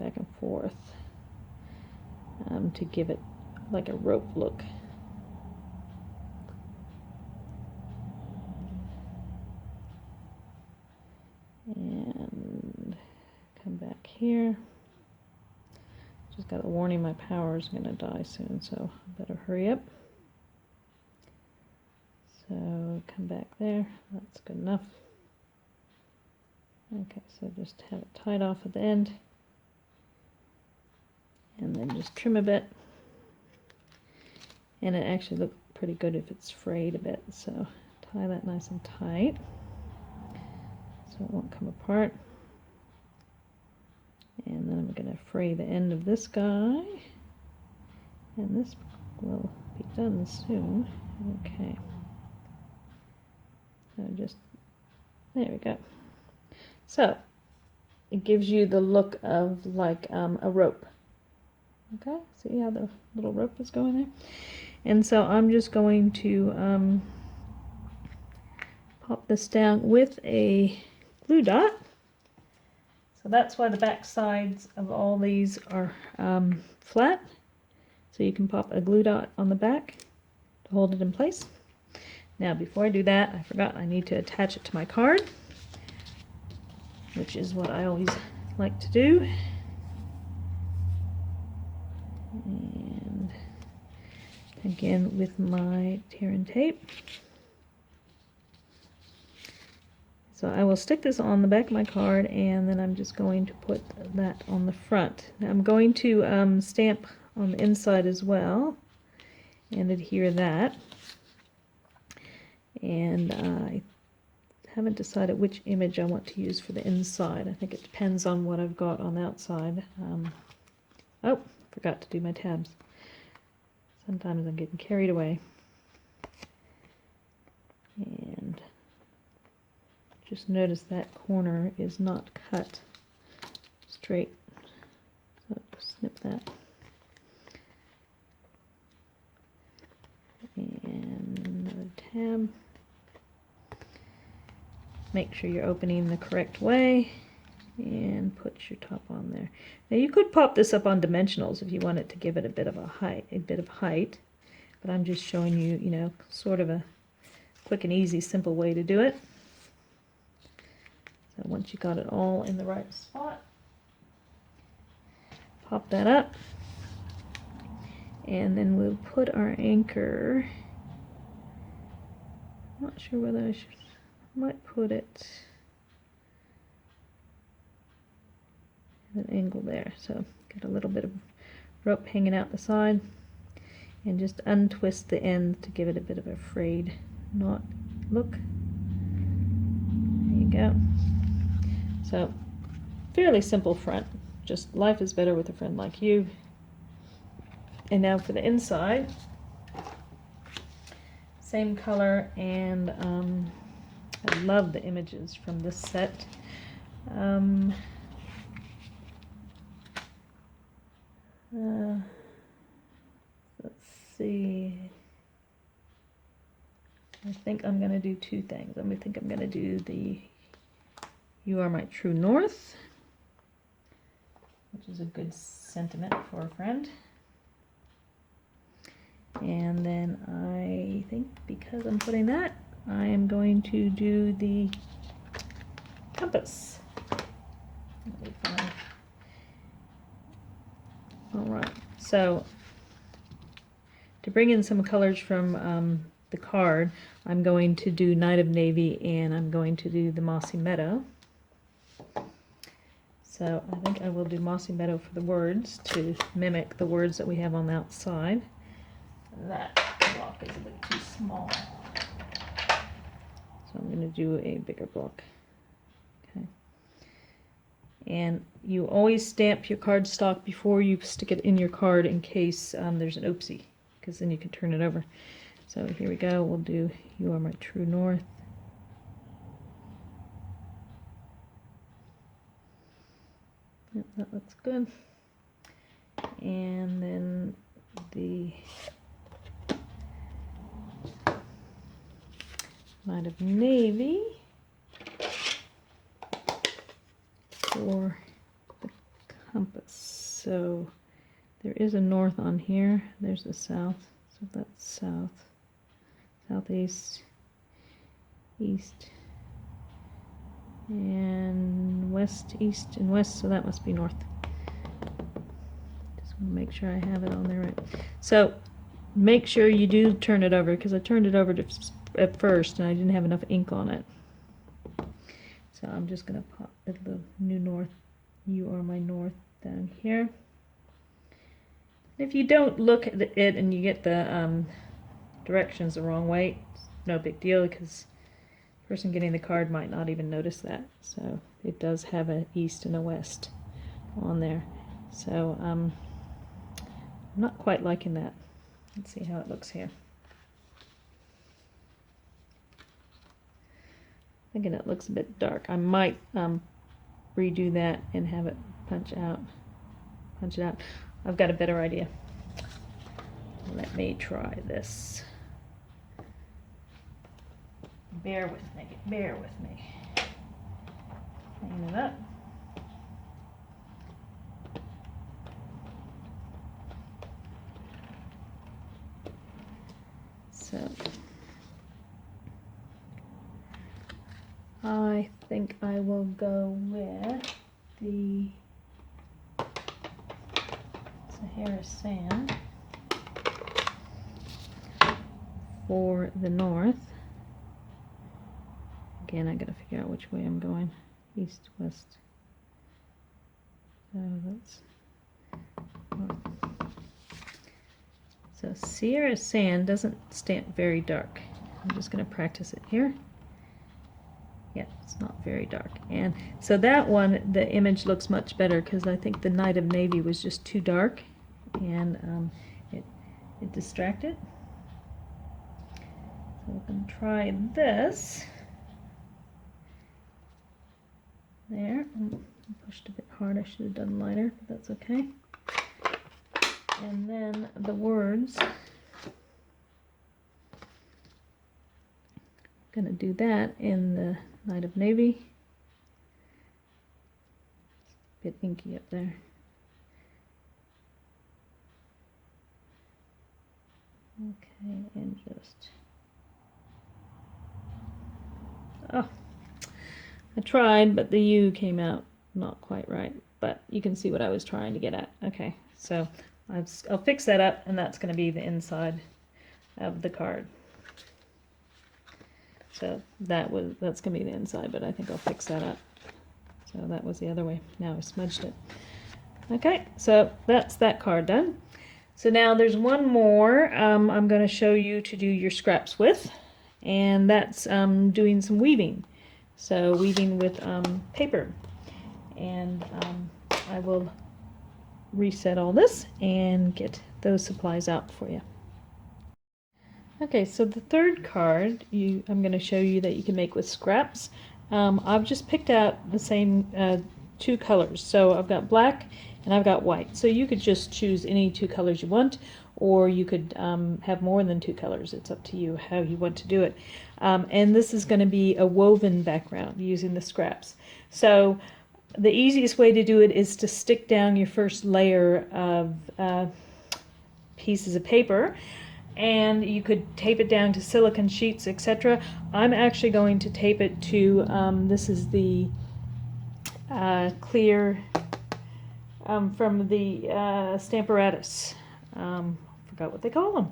to give it like a rope look. And come back here. Just got a warning, my power is going to die soon, so I better hurry up. So come back there, that's good enough. Okay, so just have it tied off at the end, and then just trim a bit. And it actually looks pretty good if it's frayed a bit, so tie that nice and tight so it won't come apart. And then I'm going to fray the end of this guy, and this will be done soon. Okay, so just, there we go. So it gives you the look of like a rope. Okay, see how the little rope is going there? And so I'm just going to pop this down with a glue dot. So that's why the back sides of all these are flat. So you can pop a glue dot on the back to hold it in place. Now before I do that, I forgot I need to attach it to my card, which is what I always like to do. And again with my tear and tape. So I will stick this on the back of my card, and then I'm just going to put that on the front. Now I'm going to stamp on the inside as well and adhere that. And I haven't decided which image I want to use for the inside. I think it depends on what I've got on the outside. Oh, forgot to do my tabs. Sometimes I'm getting carried away. And just notice that corner is not cut straight. So snip that. And another tab. Make sure you're opening the correct way and put your top on there. Now you could pop this up on dimensionals if you wanted to give it a bit of height, but I'm just showing you, you know, sort of a quick and easy, simple way to do it. So once you got it all in the right spot, pop that up, and then we'll put our anchor. I'm not sure whether I might put it at an angle there. So get a little bit of rope hanging out the side, and just untwist the end to give it a bit of a frayed knot look. There you go. So fairly simple front. Just life is better with a friend like you. And now for the inside, same color, and I love the images from this set. Let's see. I think I'm going to do two things. I think I'm going to do the You Are My True North, which is a good sentiment for a friend. And then I think because I'm putting that, I am going to do the compass. Alright, so to bring in some colors from the card, I'm going to do Night of Navy, and I'm going to do the Mossy Meadow. So I think I will do Mossy Meadow for the words to mimic the words that we have on the outside. That block is a bit too small, so I'm going to do a bigger block. Okay. And you always stamp your cardstock before you stick it in your card in case there's an oopsie, because then you can turn it over. So here we go. We'll do You Are My True North. Yep, that looks good. And then the Night of Navy for the compass. So there is a north on here. There's a south. So that's south, southeast, east, and west, east, and west. So that must be north. Just want to make sure I have it on there right. So make sure you do turn it over, because I turned it over at first and I didn't have enough ink on it. So I'm just going to pop the new north, You Are My North, down here. If you don't look at it and you get the directions the wrong way, it's no big deal, because the person getting the card might not even notice that. So it does have an east and a west on there. So I'm not quite liking that. Let's see how it looks here. Thinking it looks a bit dark. I might redo that and have it punch it out. I've got a better idea. Let me try this. Bear with me. Clean it up. So I think I will go with the Sahara sand for the north. Again, I gotta figure out which way I'm going. East, west. So that's north. So Sierra sand doesn't stamp very dark. I'm just gonna practice it here. Yeah, it's not very dark. And so that one, the image looks much better because I think the Night of Navy was just too dark and it distracted. So we're going to try this. There. I pushed a bit hard. I should have done lighter, but that's okay. And then the words. Going to do that in the Night of Navy. A bit inky up there. Okay, and just... Oh, I tried, but the U came out not quite right. But you can see what I was trying to get at. Okay, so I'll fix that up, and that's going to be the inside of the card. So that's going to be the inside, but I think I'll fix that up. So that was the other way. Now I smudged it. Okay, so that's that card done. So now there's one more I'm going to show you to do your scraps with, and that's doing some weaving. So weaving with paper. And I will reset all this and get those supplies out for you. Okay, so the third card I'm going to show you that you can make with scraps. I've just picked out the same two colors. So I've got black and I've got white. So you could just choose any two colors you want, or you could have more than two colors. It's up to you how you want to do it. And this is going to be a woven background using the scraps. So the easiest way to do it is to stick down your first layer of pieces of paper, and you could tape it down to silicone sheets, etc. I'm actually going to tape it to, this is the clear from the Stamparatus. Forgot what they call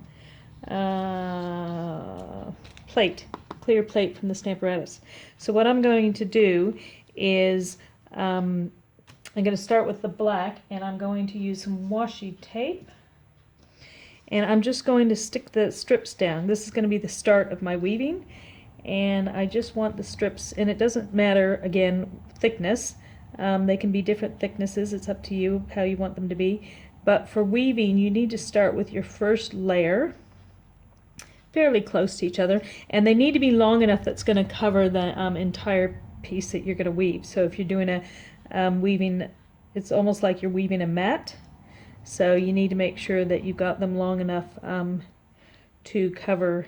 them. Plate, clear plate from the Stamparatus. So what I'm going to do is I'm going to start with the black, and I'm going to use some washi tape. And I'm just going to stick the strips down. This is going to be the start of my weaving. And I just want the strips, and it doesn't matter, again, thickness. They can be different thicknesses. It's up to you how you want them to be. But for weaving, you need to start with your first layer, fairly close to each other. And they need to be long enough that's going to cover the entire piece that you're going to weave. So if you're doing a weaving, it's almost like you're weaving a mat. So you need to make sure that you got them long enough to cover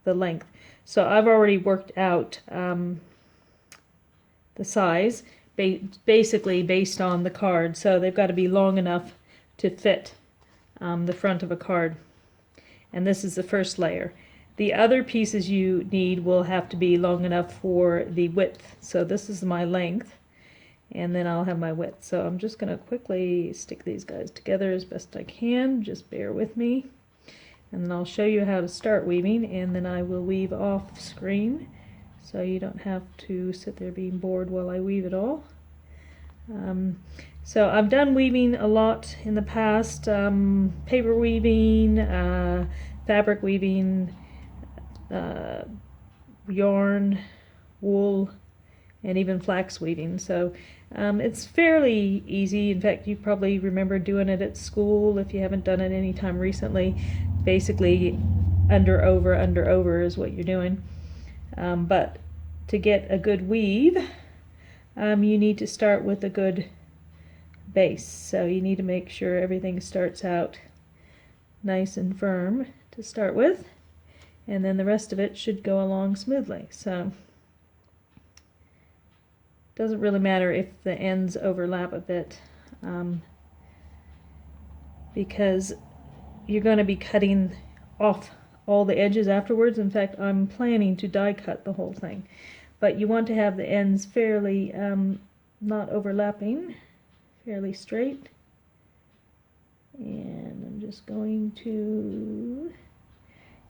the length. So I've already worked out the size, basically based on the card. So they've got to be long enough to fit the front of a card. And this is the first layer. The other pieces you need will have to be long enough for the width. So this is my length. And then I'll have my width. So I'm just going to quickly stick these guys together as best I can. Just bear with me. And then I'll show you how to start weaving, and then I will weave off screen so you don't have to sit there being bored while I weave it all. So I've done weaving a lot in the past. Paper weaving, fabric weaving, yarn, wool, and even flax weaving. So it's fairly easy. In fact, you probably remember doing it at school if you haven't done it any time recently. Basically, under over is what you're doing. But to get a good weave, you need to start with a good base. So you need to make sure everything starts out nice and firm to start with, and then the rest of it should go along smoothly. So doesn't really matter if the ends overlap a bit, because you're going to be cutting off all the edges afterwards. In fact, I'm planning to die cut the whole thing. But you want to have the ends fairly not overlapping, fairly straight. And I'm just going to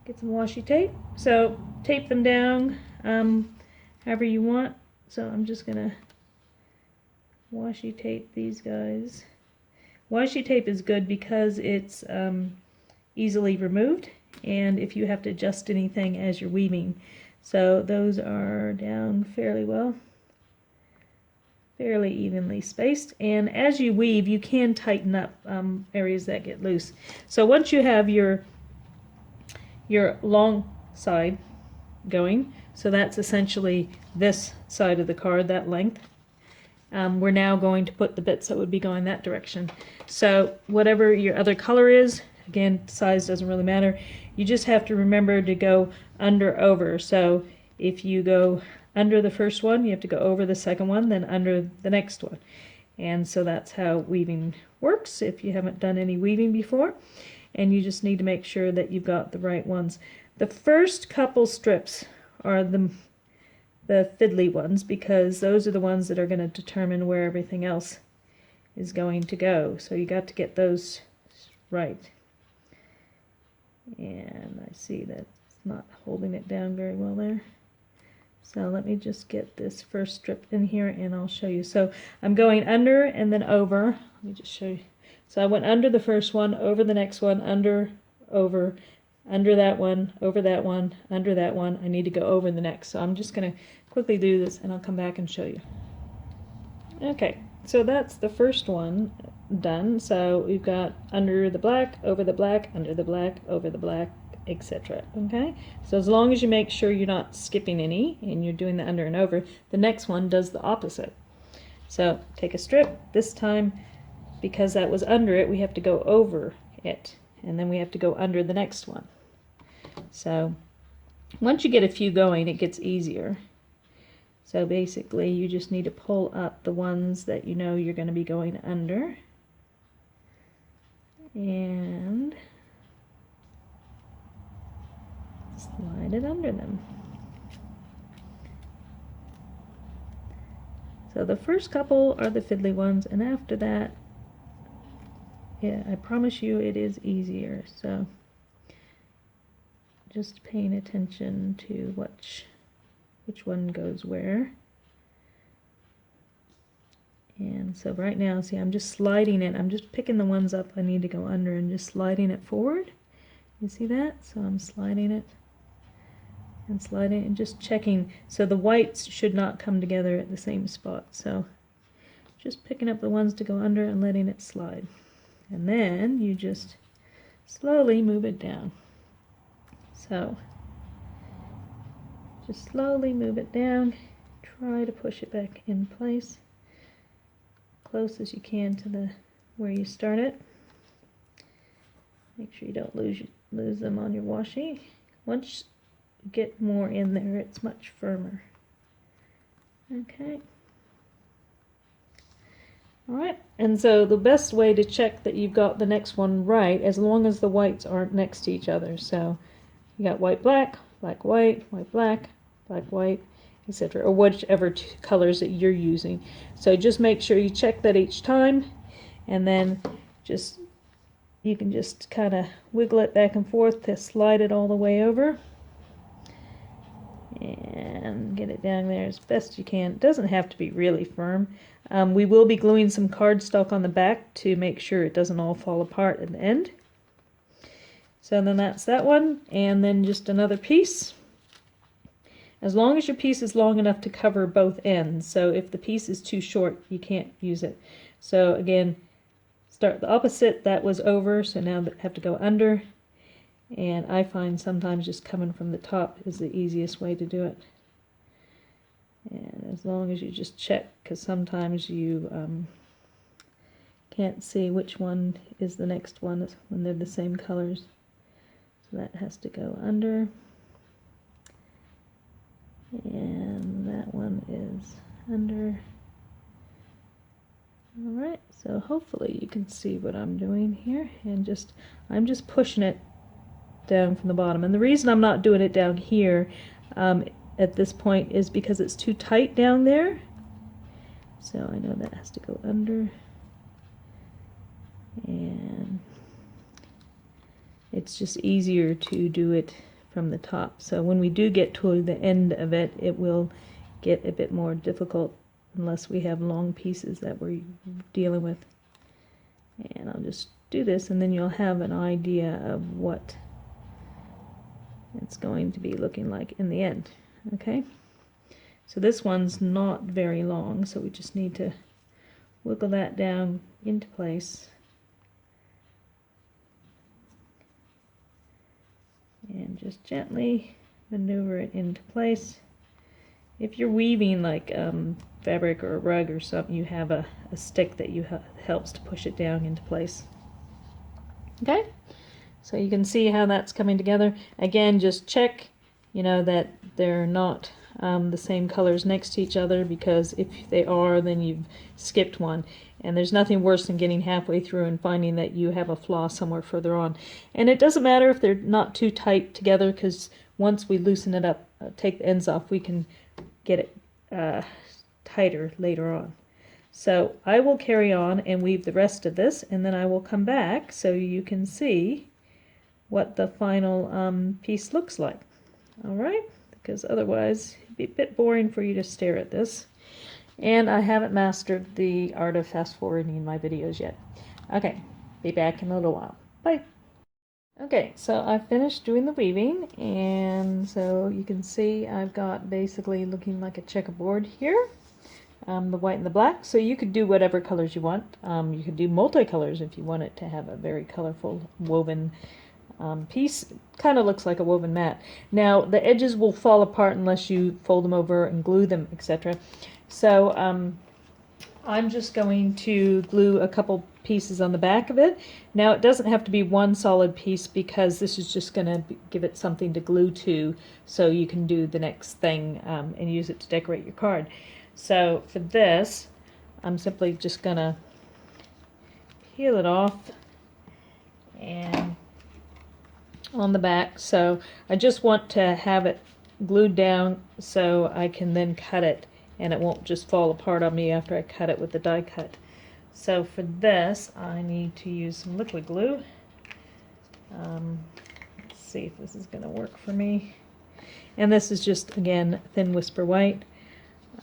get some washi tape. So tape them down however you want. So I'm just going to washi tape these guys. Washi tape is good because it's easily removed, and if you have to adjust anything as you're weaving. So those are down fairly well, fairly evenly spaced, and as you weave you can tighten up areas that get loose. So once you have your long side going, so that's essentially this side of the card, that length, we're now going to put the bits that would be going that direction. So whatever your other color is, again, size doesn't really matter, you just have to remember to go under over. So if you go under the first one, you have to go over the second one, then under the next one. And so that's how weaving works if you haven't done any weaving before. And you just need to make sure that you've got the right ones. The first couple strips are the fiddly ones, because those are the ones that are going to determine where everything else is going to go. So you got to get those right. And I see that it's not holding it down very well there. So let me just get this first strip in here and I'll show you. So I'm going under and then over. Let me just show you. So I went under the first one, over the next one, under, over, under that one, over that one, under that one. I need to go over the next. So I'm just going to quickly do this and I'll come back and show you. Okay, so that's the first one done. So we've got under the black, over the black, under the black, over the black, etc. Okay, so as long as you make sure you're not skipping any and you're doing the under and over, the next one does the opposite. So take a strip. This time, because that was under it, we have to go over it, and then we have to go under the next one. So once you get a few going, it gets easier. So basically you just need to pull up the ones that you know you're going to be going under, and slide it under them. So the first couple are the fiddly ones, and after that, yeah, I promise you it is easier. So just paying attention to which one goes where. And so right now, see, I'm just sliding it. I'm just picking the ones up I need to go under and just sliding it forward. You see that? So I'm sliding it and sliding and just checking. So the whites should not come together at the same spot. So just picking up the ones to go under and letting it slide. And then you just slowly move it down. So just slowly move it down. Try to push it back in place, close as you can to the where you started. Make sure you don't lose them on your washi. Once you get more in there, it's much firmer. Okay. Alright, and so the best way to check that you've got the next one right, as long as the whites aren't next to each other. So you got white, black, black, white, black, white, etc. Or whichever colors that you're using. So just make sure you check that each time, and then just you can just kind of wiggle it back and forth to slide it all the way over. And get it down there as best you can. It doesn't have to be really firm. We will be gluing some cardstock on the back to make sure it doesn't all fall apart at the end. So then that's that one, and then just another piece. As long as your piece is long enough to cover both ends. So if the piece is too short, you can't use it. So again, start the opposite. That was over, so now I have to go under. And I find sometimes just coming from the top is the easiest way to do it. And as long as you just check, because sometimes you can't see which one is the next one when they're the same colors. So that has to go under. And that one is under. Alright, so hopefully you can see what I'm doing here. And I'm just pushing it down from the bottom. And the reason I'm not doing it down here at this point is because it's too tight down there. So I know that has to go under. And it's just easier to do it from the top. So when we do get to the end of it, it will get a bit more difficult unless we have long pieces that we're dealing with. And I'll just do this, and then you'll have an idea of what it's going to be looking like in the end. Okay, so this one's not very long, so we just need to wiggle that down into place and just gently maneuver it into place. If you're weaving like fabric or a rug or something, you have a stick that helps to push it down into place. Okay, so you can see how that's coming together. Again, just check, you know, that they're not the same colors next to each other, because if they are, then you've skipped one. And there's nothing worse than getting halfway through and finding that you have a flaw somewhere further on. And it doesn't matter if they're not too tight together, because once we loosen it up, take the ends off, we can get it tighter later on. So I will carry on and weave the rest of this, and then I will come back so you can see what the final piece looks like. All right, because otherwise it'd be a bit boring for you to stare at this. And I haven't mastered the art of fast forwarding my videos yet. Okay, be back in a little while. Bye. Okay, so I finished doing the weaving, and so you can see I've got basically looking like a checkerboard here. The white and the black, so you could do whatever colors you want. You could do multicolors if you want it to have a very colorful woven piece. Kind of looks like a woven mat. Now the edges will fall apart unless you fold them over and glue them, etc. So I'm just going to glue a couple pieces on the back of it. Now it doesn't have to be one solid piece, because this is just going to give it something to glue to, so you can do the next thing and use it to decorate your card. So for this, I'm simply just going to peel it off and on the back. So I just want to have it glued down so I can then cut it, and it won't just fall apart on me after I cut it with the die cut. So for this, I need to use some liquid glue. Let's see if this is going to work for me. And this is just, again, Thin Whisper White.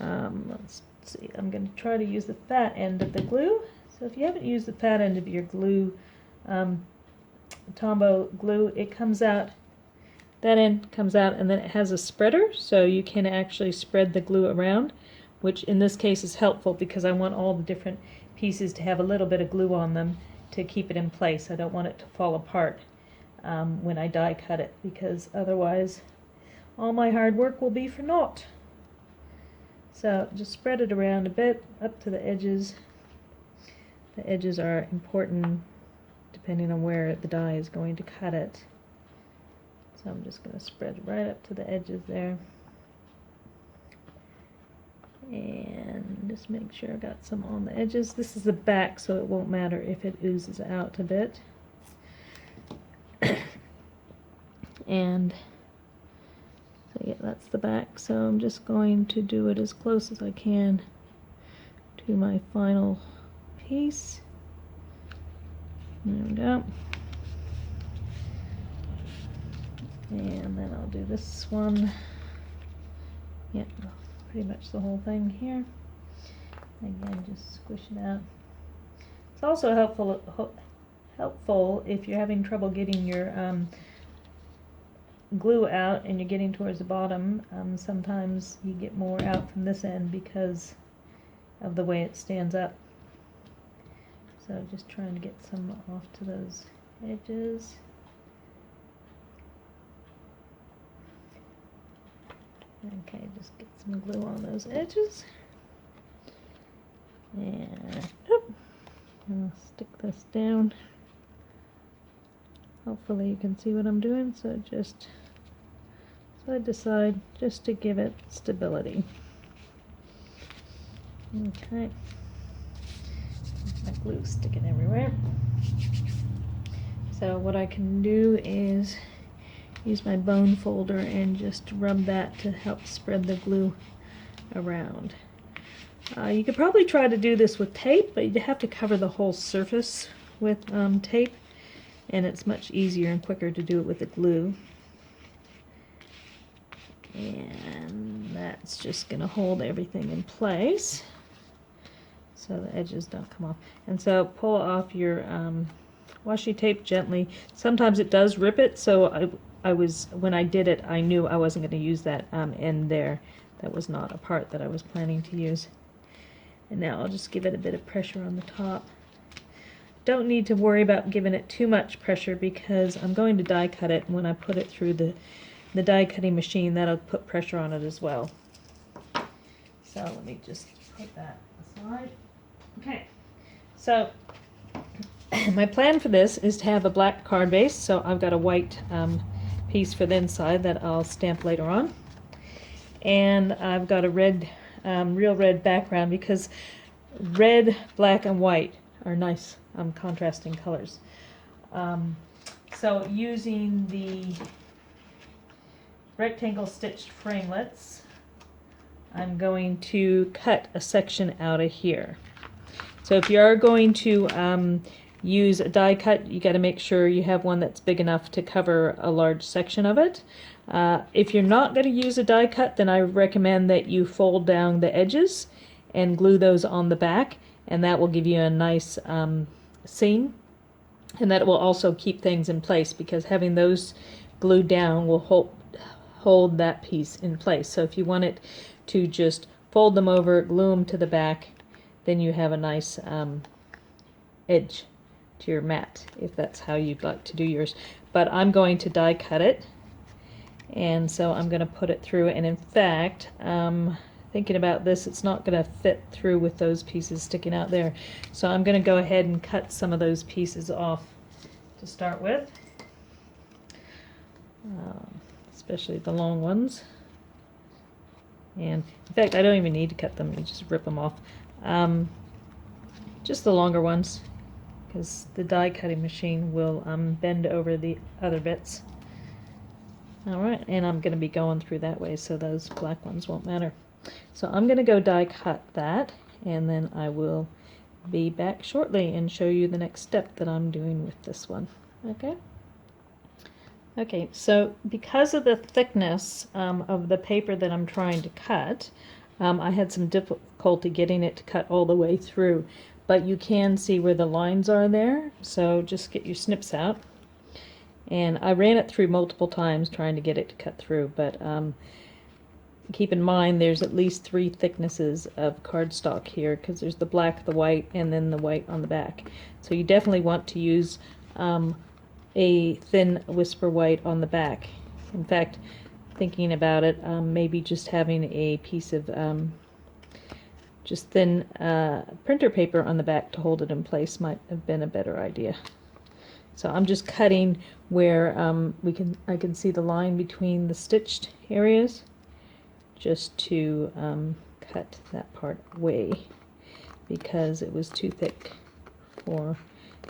Let's see, I'm going to try to use the fat end of the glue. So if you haven't used the fat end of your glue, Tombow glue, it comes out, that end comes out, and then it has a spreader, so you can actually spread the glue around, which in this case is helpful because I want all the different pieces to have a little bit of glue on them to keep it in place. I don't want it to fall apart when I die cut it, because otherwise all my hard work will be for naught. So just spread it around a bit up to the edges. The edges are important depending on where the die is going to cut it. So I'm just going to spread right up to the edges there. And just make sure I got some on the edges. This is the back, so it won't matter if it oozes out a bit. And so yeah, that's the back. So I'm just going to do it as close as I can to my final piece. There we go. And then I'll do this one. Yep, pretty much the whole thing here. Again, just squish it out. It's also helpful if you're having trouble getting your glue out and you're getting towards the bottom. Sometimes you get more out from this end because of the way it stands up. So just trying to get some off to those edges. Okay, just get some glue on those edges. And I'll stick this down. Hopefully you can see what I'm doing. So just side to side, just to give it stability. Okay. My glue's sticking everywhere. So what I can do is use my bone folder and just rub that to help spread the glue around. You could probably try to do this with tape, but you'd have to cover the whole surface with tape, and it's much easier and quicker to do it with the glue. And that's just going to hold everything in place so the edges don't come off. And so pull off your washi tape gently. Sometimes it does rip it, so when I did it, I knew I wasn't going to use that end there. That was not a part that I was planning to use. And now I'll just give it a bit of pressure on the top. Don't need to worry about giving it too much pressure because I'm going to die cut it, and when I put it through the die cutting machine, that'll put pressure on it as well. So let me just put that aside. Okay, so my plan for this is to have a black card base, so I've got a white piece for the inside that I'll stamp later on. And I've got a red, real red background because red, black, and white are nice contrasting colors. So using the rectangle stitched framelits, I'm going to cut a section out of here. So if you are going to use a die cut, you got to make sure you have one that's big enough to cover a large section of it. If you're not going to use a die cut, then I recommend that you fold down the edges and glue those on the back, and that will give you a nice seam, and that will also keep things in place because having those glued down will hold that piece in place. So if you want it to just fold them over, glue them to the back, then you have a nice edge to your mat, if that's how you'd like to do yours. But I'm going to die cut it, and so I'm going to put it through, and in fact, thinking about this, it's not going to fit through with those pieces sticking out there. So I'm going to go ahead and cut some of those pieces off to start with, especially the long ones. And in fact, I don't even need to cut them, you just rip them off. Just the longer ones, because the die cutting machine will bend over the other bits. Alright, and I'm going to be going through that way, so those black ones won't matter. So I'm going to go die cut that, and then I will be back shortly and show you the next step that I'm doing with this one. Okay? Okay, so because of the thickness of the paper that I'm trying to cut, I had some difficulty getting it to cut all the way through, but you can see where the lines are there, so just get your snips out. And I ran it through multiple times trying to get it to cut through, but keep in mind there's at least 3 thicknesses of cardstock here, because there's the black, the white, and then the white on the back. So you definitely want to use a thin whisper white on the back. In fact, thinking about it, maybe just having a piece of just thin printer paper on the back to hold it in place might have been a better idea. So I'm just cutting where I can see the line between the stitched areas, just to cut that part away because it was too thick for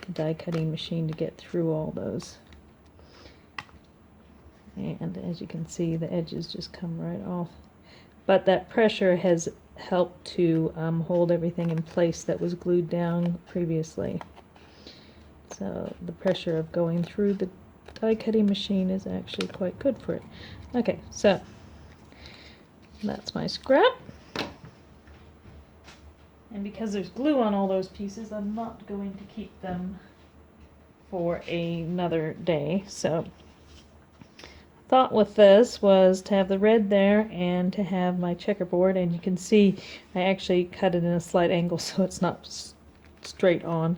the die cutting machine to get through all those. And as you can see, the edges just come right off. But that pressure has helped to hold everything in place that was glued down previously. So the pressure of going through the die cutting machine is actually quite good for it. Okay, so that's my scrap. And because there's glue on all those pieces, I'm not going to keep them for another day. So thought with this was to have the red there and to have my checkerboard, and you can see I actually cut it in a slight angle so it's not straight on,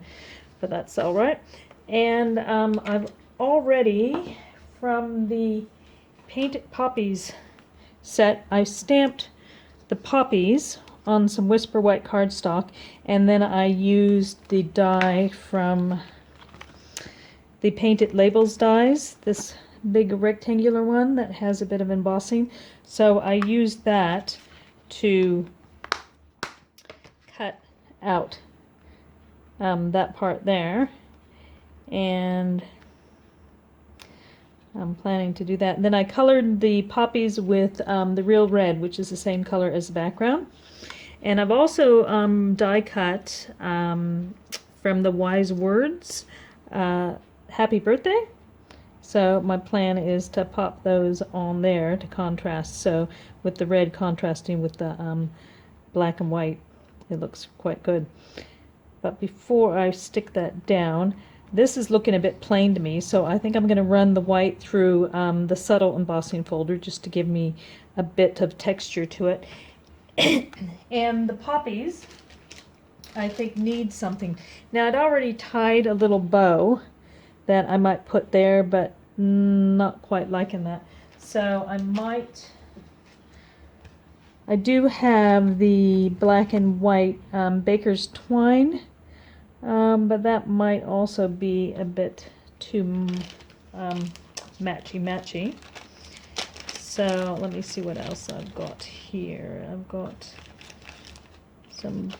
but that's all right. And I've already, from the Painted Poppies set, I stamped the poppies on some Whisper White cardstock, and then I used the die from the Painted Labels dies, this big rectangular one that has a bit of embossing. So I used that to cut out that part there, and I'm planning to do that. And then I colored the poppies with the real red, which is the same color as the background. And I've also die cut from the Wise Words Happy Birthday. So my plan is to pop those on there to contrast. So with the red contrasting with the black and white, it looks quite good. But before I stick that down, this is looking a bit plain to me, so I think I'm going to run the white through the subtle embossing folder just to give me a bit of texture to it. And the poppies, I think, need something. Now, I'd already tied a little bow that I might put there, but not quite liking that. So I do have the black and white baker's twine, but that might also be a bit too matchy-matchy. So let me see what else I've got here. I've got some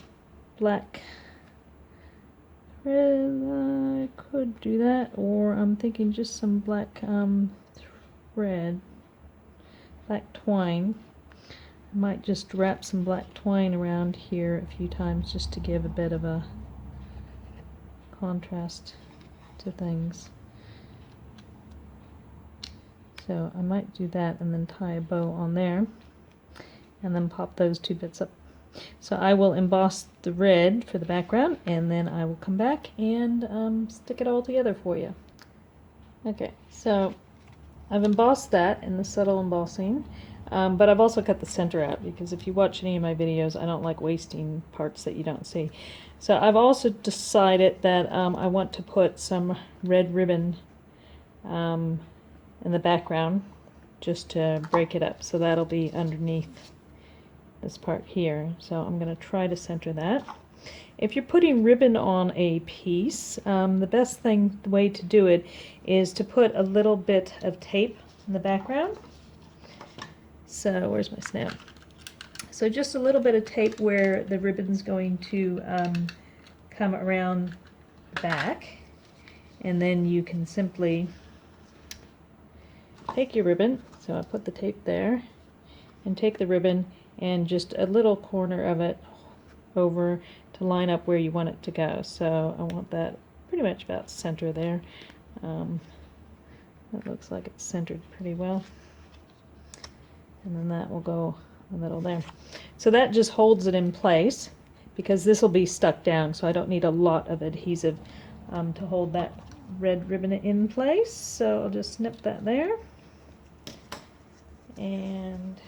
black thread. I could do that, or I'm thinking just some black thread, black twine. I might just wrap some black twine around here a few times just to give a bit of a contrast to things. So I might do that and then tie a bow on there and then pop those two bits up. So I will emboss the red for the background, and then I will come back and stick it all together for you. Okay, so I've embossed that in the subtle embossing, but I've also cut the center out because if you watch any of my videos, I don't like wasting parts that you don't see. So I've also decided that I want to put some red ribbon in the background just to break it up, so that'll be underneath this part here. So I'm going to try to center that. If you're putting ribbon on a piece, the way to do it is to put a little bit of tape in the background. So where's my snap? So just a little bit of tape where the ribbon's going to come around the back, and then you can simply take your ribbon, so I put the tape there, and take the ribbon and just a little corner of it over to line up where you want it to go. So I want that pretty much about center there. That looks like it's centered pretty well. And then that will go in the middle there. So that just holds it in place because this will be stuck down, so I don't need a lot of adhesive to hold that red ribbon in place. So I'll just snip that there. And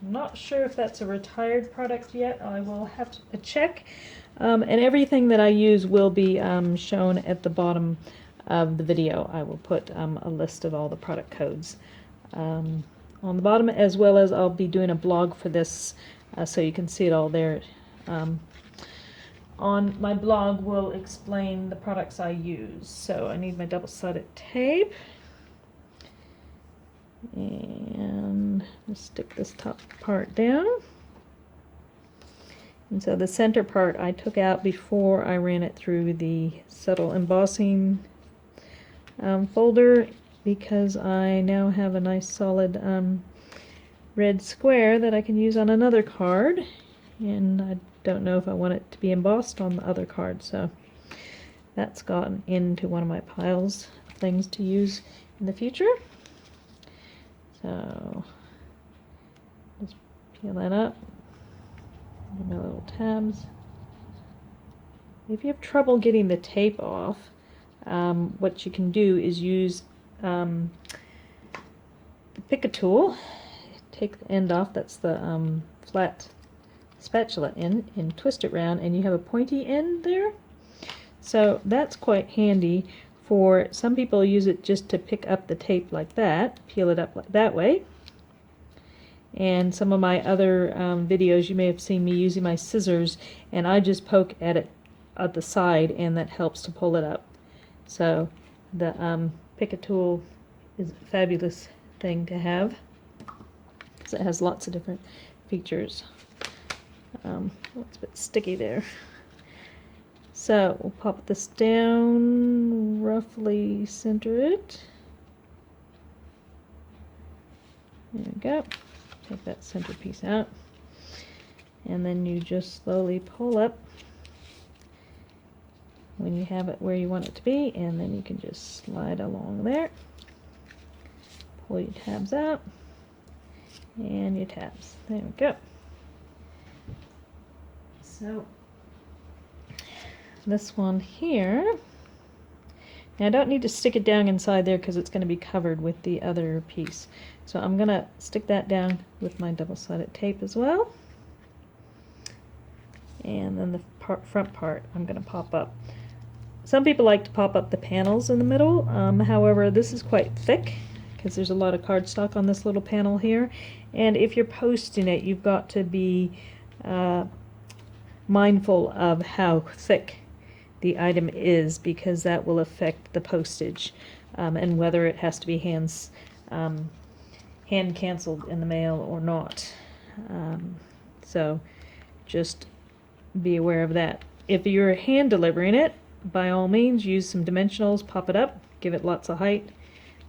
I'm not sure if that's a retired product yet. I will have to check. And everything that I use will be shown at the bottom of the video. I will put a list of all the product codes on the bottom, as well as I'll be doing a blog for this so you can see it all there. On my blog will explain the products I use. So I need my double-sided tape. And just stick this top part down. And so the center part I took out before I ran it through the subtle embossing folder, because I now have a nice solid red square that I can use on another card, and I don't know if I want it to be embossed on the other card, so that's gotten into one of my piles of things to use in the future. So just peel that up, get my little tabs. If you have trouble getting the tape off, what you can do is use the pick a tool, take the end off, that's the flat spatula end, and twist it around, and you have a pointy end there. So that's quite handy. For some people use it just to pick up the tape like that, peel it up like that way. And some of my other videos, you may have seen me using my scissors, and I just poke at it at the side, and that helps to pull it up. So the pick a tool is a fabulous thing to have, because it has lots of different features. It's a bit sticky there. So we'll pop this down, roughly center it. There we go. Take that center piece out. And then you just slowly pull up when you have it where you want it to be, and then you can just slide along there. Pull your tabs out, and your tabs. There we go. So this one here, now I don't need to stick it down inside there because it's going to be covered with the other piece. So I'm going to stick that down with my double-sided tape as well. And then the front part I'm going to pop up. Some people like to pop up the panels in the middle. However, this is quite thick because there's a lot of cardstock on this little panel here. And if you're posting it, you've got to be mindful of how thick the item is, because that will affect the postage and whether it has to be hand canceled in the mail or not. So just be aware of that. If you're hand delivering it, by all means use some dimensionals, pop it up, give it lots of height,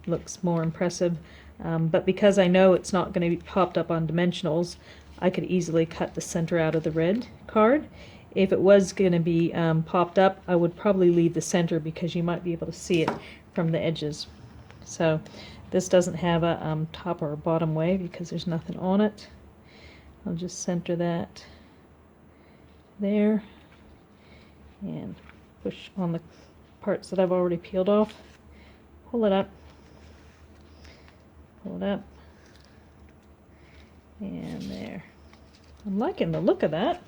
looks more impressive. But because I know it's not going to be popped up on dimensionals, I could easily cut the center out of the red card. If it was going to be popped up, I would probably leave the center because you might be able to see it from the edges. So this doesn't have a top or a bottom way because there's nothing on it. I'll just center that there and push on the parts that I've already peeled off. Pull it up, pull it up, and there. I'm liking the look of that.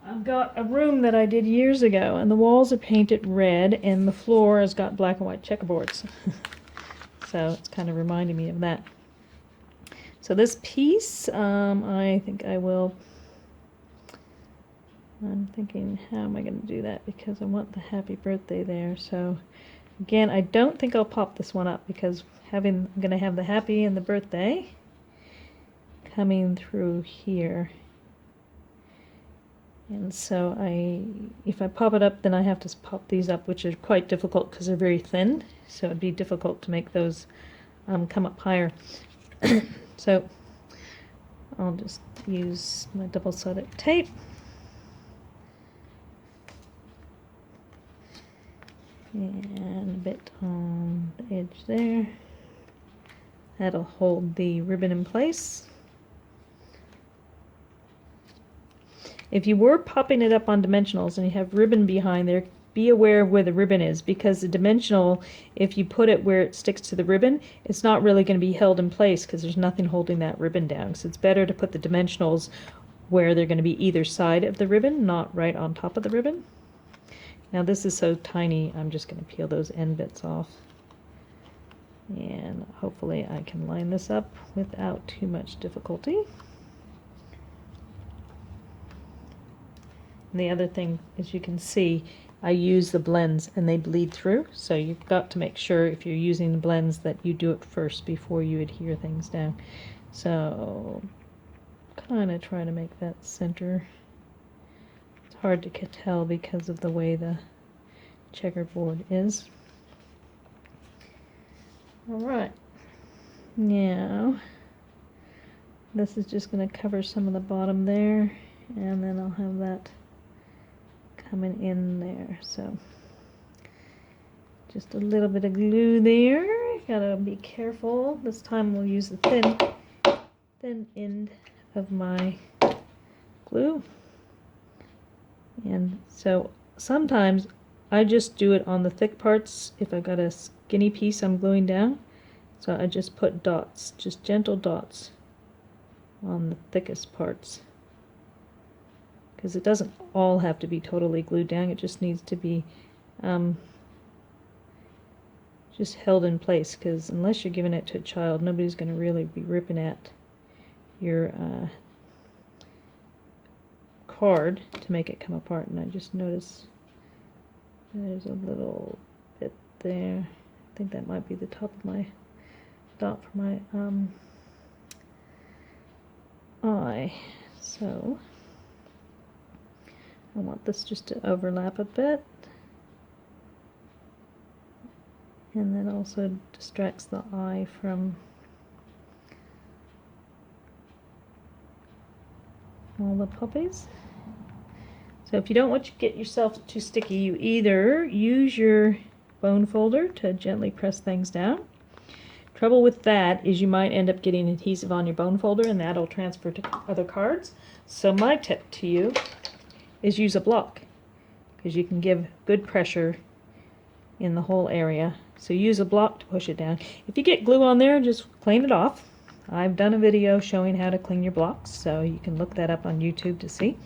I've got a room that I did years ago, and the walls are painted red, and the floor has got black and white checkerboards. So it's kind of reminding me of that. So this piece, I think I'm thinking, how am I going to do that? Because I want the happy birthday there. So again, I don't think I'll pop this one up because I'm going to have the happy and the birthday coming through here. And so if I pop it up, then I have to pop these up, which are quite difficult because they're very thin. So it'd be difficult to make those come up higher. So I'll just use my double-sided tape. And a bit on the edge there. That'll hold the ribbon in place. If you were popping it up on dimensionals and you have ribbon behind there, be aware of where the ribbon is, because the dimensional, if you put it where it sticks to the ribbon, it's not really going to be held in place because there's nothing holding that ribbon down. So it's better to put the dimensionals where they're going to be either side of the ribbon, not right on top of the ribbon. Now this is so tiny, I'm just going to peel those end bits off. And hopefully I can line this up without too much difficulty. And the other thing, as you can see, I use the blends and they bleed through, so you've got to make sure if you're using the blends that you do it first before you adhere things down. So kind of try to make that center. It's hard to tell because of the way the checkerboard is. Alright, now this is just going to cover some of the bottom there, and then I'll have that coming in there. So just a little bit of glue there. Gotta be careful. This time we'll use the thin end of my glue. And so sometimes I just do it on the thick parts if I've got a skinny piece I'm gluing down. So I just put dots, just gentle dots on the thickest parts, because it doesn't all have to be totally glued down. It just needs to be just held in place, because unless you're giving it to a child, nobody's going to really be ripping at your card to make it come apart. And I just noticed there's a little bit there. I think that might be the top of my dot for my eye. So I want this just to overlap a bit, and that also distracts the eye from all the poppies. So if you don't want to get yourself too sticky, you either use your bone folder to gently press things down. Trouble with that is you might end up getting adhesive on your bone folder, and that'll transfer to other cards. So my tip to you is use a block, because you can give good pressure in the whole area. So use a block to push it down. If you get glue on there, just clean it off. I've done a video showing how to clean your blocks, so you can look that up on YouTube to see.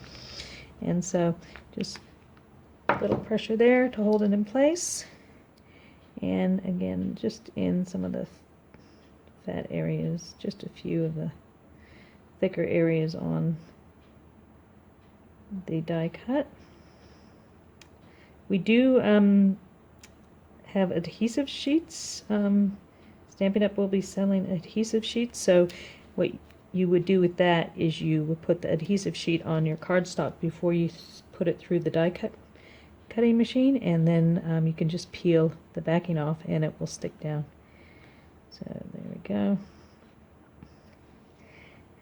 And so just a little pressure there to hold it in place. And again, just in some of the fat areas, just a few of the thicker areas on the die cut. We do have adhesive sheets. Stampin' Up! Will be selling adhesive sheets, so what you would do with that is you would put the adhesive sheet on your cardstock before you put it through the cutting machine, and then you can just peel the backing off and it will stick down. So there we go.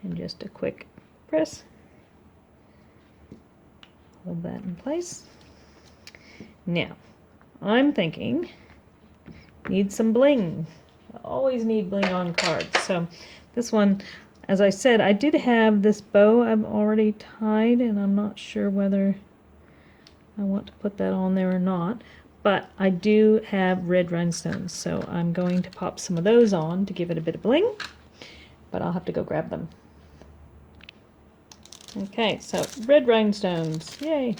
And just a quick press. Hold that in place. Now, I'm thinking, need some bling. I always need bling on cards. So this one, as I said, I did have this bow I've already tied, and I'm not sure whether I want to put that on there or not. But I do have red rhinestones, so I'm going to pop some of those on to give it a bit of bling. But I'll have to go grab them. Okay, so red rhinestones, yay!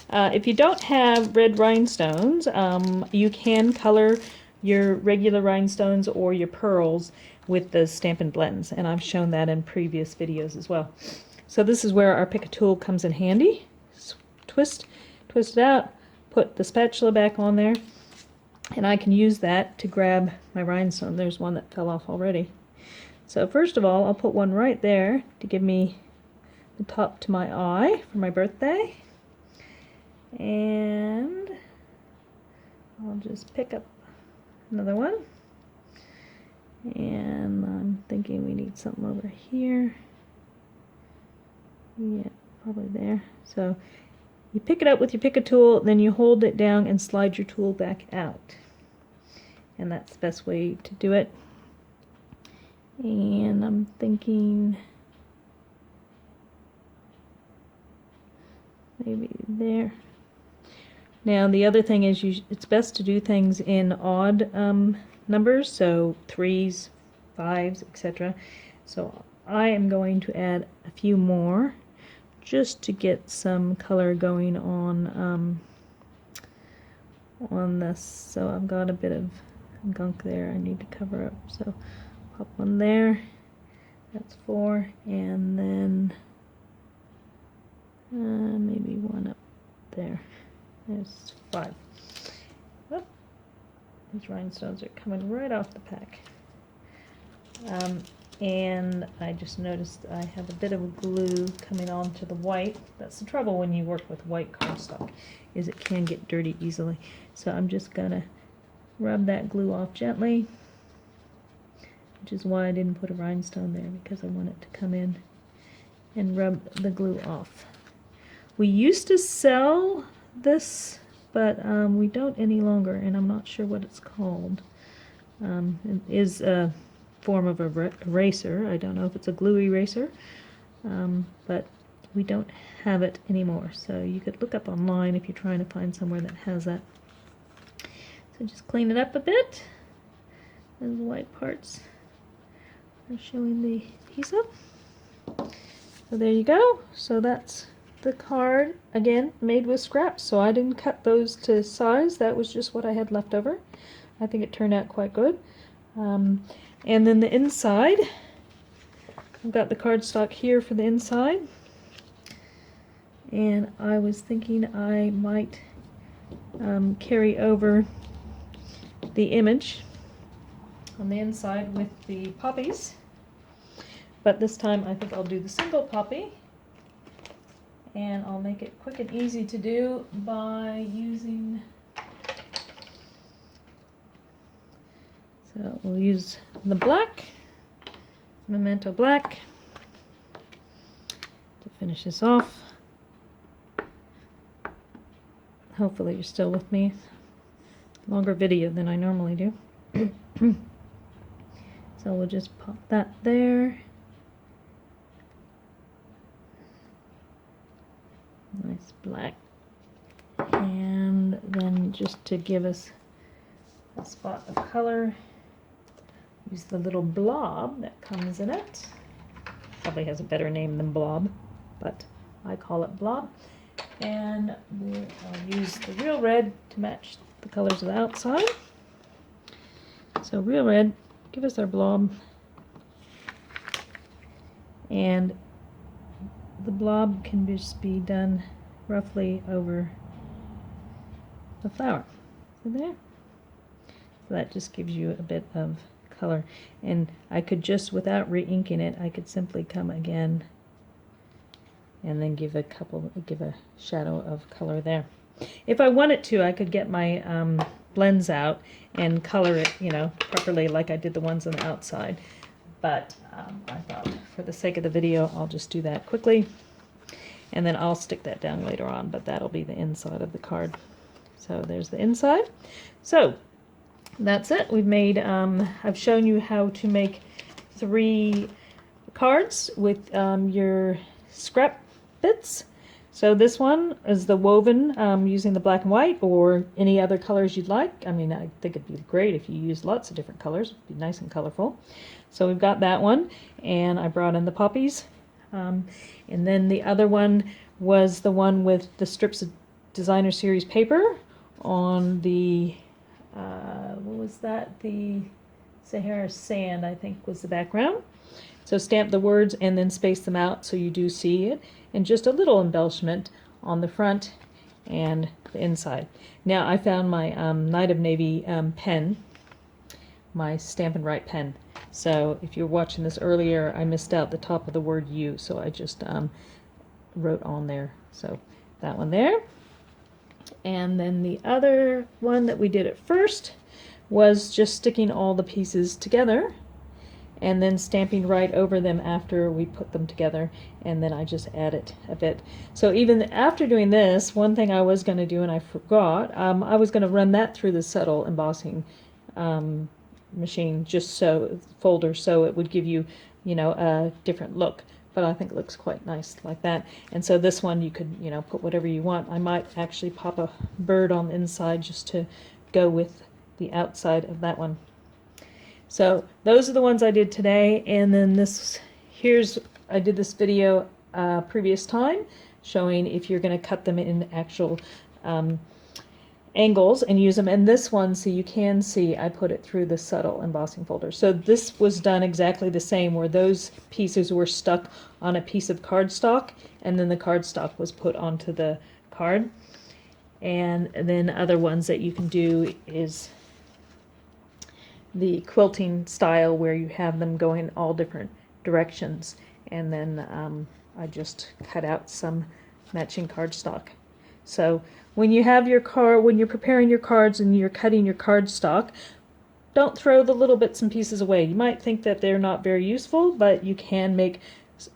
If you don't have red rhinestones, you can color your regular rhinestones or your pearls with the Stampin' Blends, and I've shown that in previous videos as well. So this is where our pick a tool comes in handy. Twist it out, put the spatula back on there, and I can use that to grab my rhinestone. There's one that fell off already. So first of all, I'll put one right there to give me the top to my eye for my birthday. And I'll just pick up another one. And I'm thinking we need something over here. Yeah, probably there. So you pick it up with your pick a tool, then you hold it down and slide your tool back out. And that's the best way to do it. And I'm thinking maybe there. Now the other thing is it's best to do things in odd numbers, so 3s, 5s, etc. So I am going to add a few more just to get some color going on this. So I've got a bit of gunk there I need to cover up. So pop one there. That's 4, and then maybe one up there. There's 5. Oh, these rhinestones are coming right off the pack. And I just noticed I have a bit of glue coming onto the white. That's the trouble when you work with white cardstock, is it can get dirty easily. So I'm just gonna rub that glue off gently, which is why I didn't put a rhinestone there, because I want it to come in and rub the glue off. We used to sell this, but we don't any longer, and I'm not sure what it's called. It is a form of a eraser. I don't know if it's a glue eraser, but we don't have it anymore. So you could look up online if you're trying to find somewhere that has that. So just clean it up a bit. Those white parts are showing the adhesive. So there you go. So that's the card, again made with scraps, so I didn't cut those to size. That was just what I had left over. I think it turned out quite good. And then the inside, I've got the cardstock here for the inside, and I was thinking I might carry over the image on the inside with the poppies, but this time I think I'll do the single poppy. And I'll make it quick and easy to do by using, so we'll use the black, Memento black, to finish this off. Hopefully you're still with me. Longer video than I normally do. So we'll just pop that there. Nice black. And then just to give us a spot of color, use the little blob that comes in it. Probably has a better name than blob, but I call it blob. And I'll use the real red to match the colors of the outside. So real red, give us our blob. And the blob can just be done roughly over the flower. So there. So that just gives you a bit of color. And I could just, without re-inking it, I could simply come again and then give a shadow of color there. If I wanted to, I could get my blends out and color it, you know, properly like I did the ones on the outside. But I thought for the sake of the video, I'll just do that quickly. And then I'll stick that down later on, but that'll be the inside of the card. So there's the inside. So that's it. We've made, I've shown you how to make 3 cards with your scrap bits. So this one is the woven using the black and white or any other colors you'd like. I mean, I think it'd be great if you use lots of different colors. It'd be nice and colorful. So we've got that one, and I brought in the poppies. And then the other one was the one with the strips of designer series paper on the, what was that? The Sahara sand, I think, was the background. So stamp the words and then space them out so you do see it. And just a little embellishment on the front and the inside. Now I found my Night of Navy pen, my Stampin' Write pen. So if you're watching this earlier, I missed out the top of the word U, so I just wrote on there. So that one there. And then the other one that we did at first was just sticking all the pieces together and then stamping right over them after we put them together, and then I just added a bit. So even after doing this, one thing I was going to do and I forgot, I was going to run that through the subtle embossing machine, just so folder, so it would give you, you know, a different look. But I think it looks quite nice like that. And so this one you could, you know, put whatever you want. I might actually pop a bird on the inside just to go with the outside of that one. So those are the ones I did today, and then I did this video previous time showing if you're going to cut them in actual angles and use them. And this one, so you can see, I put it through the subtle embossing folder. So this was done exactly the same, where those pieces were stuck on a piece of cardstock, and then the cardstock was put onto the card. And then other ones that you can do is the quilting style, where you have them going all different directions, and then I just cut out some matching cardstock. So when you have your when you're preparing your cards and you're cutting your cardstock, don't throw the little bits and pieces away. You might think that they're not very useful, but you can make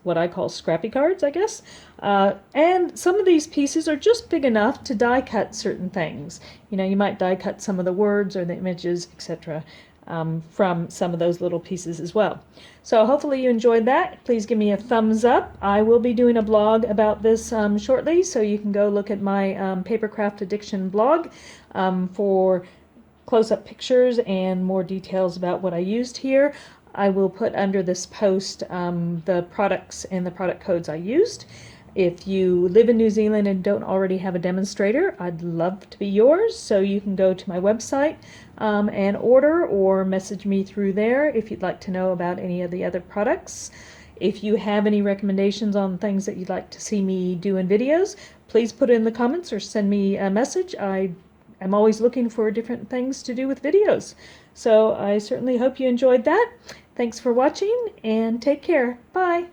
what I call scrappy cards, I guess. And some of these pieces are just big enough to die cut certain things. You know, you might die cut some of the words or the images, etc. From some of those little pieces as well. So hopefully you enjoyed that. Please give me a thumbs up. I will be doing a blog about this shortly, so you can go look at my Papercraft Addiction blog for close-up pictures and more details about what I used here. I will put under this post the products and the product codes I used. If you live in New Zealand and don't already have a demonstrator, I'd love to be yours. So you can go to my website and order, or message me through there if you'd like to know about any of the other products. If you have any recommendations on things that you'd like to see me do in videos, please put it in the comments or send me a message. I am always looking for different things to do with videos. So I certainly hope you enjoyed that. Thanks for watching, and take care. Bye.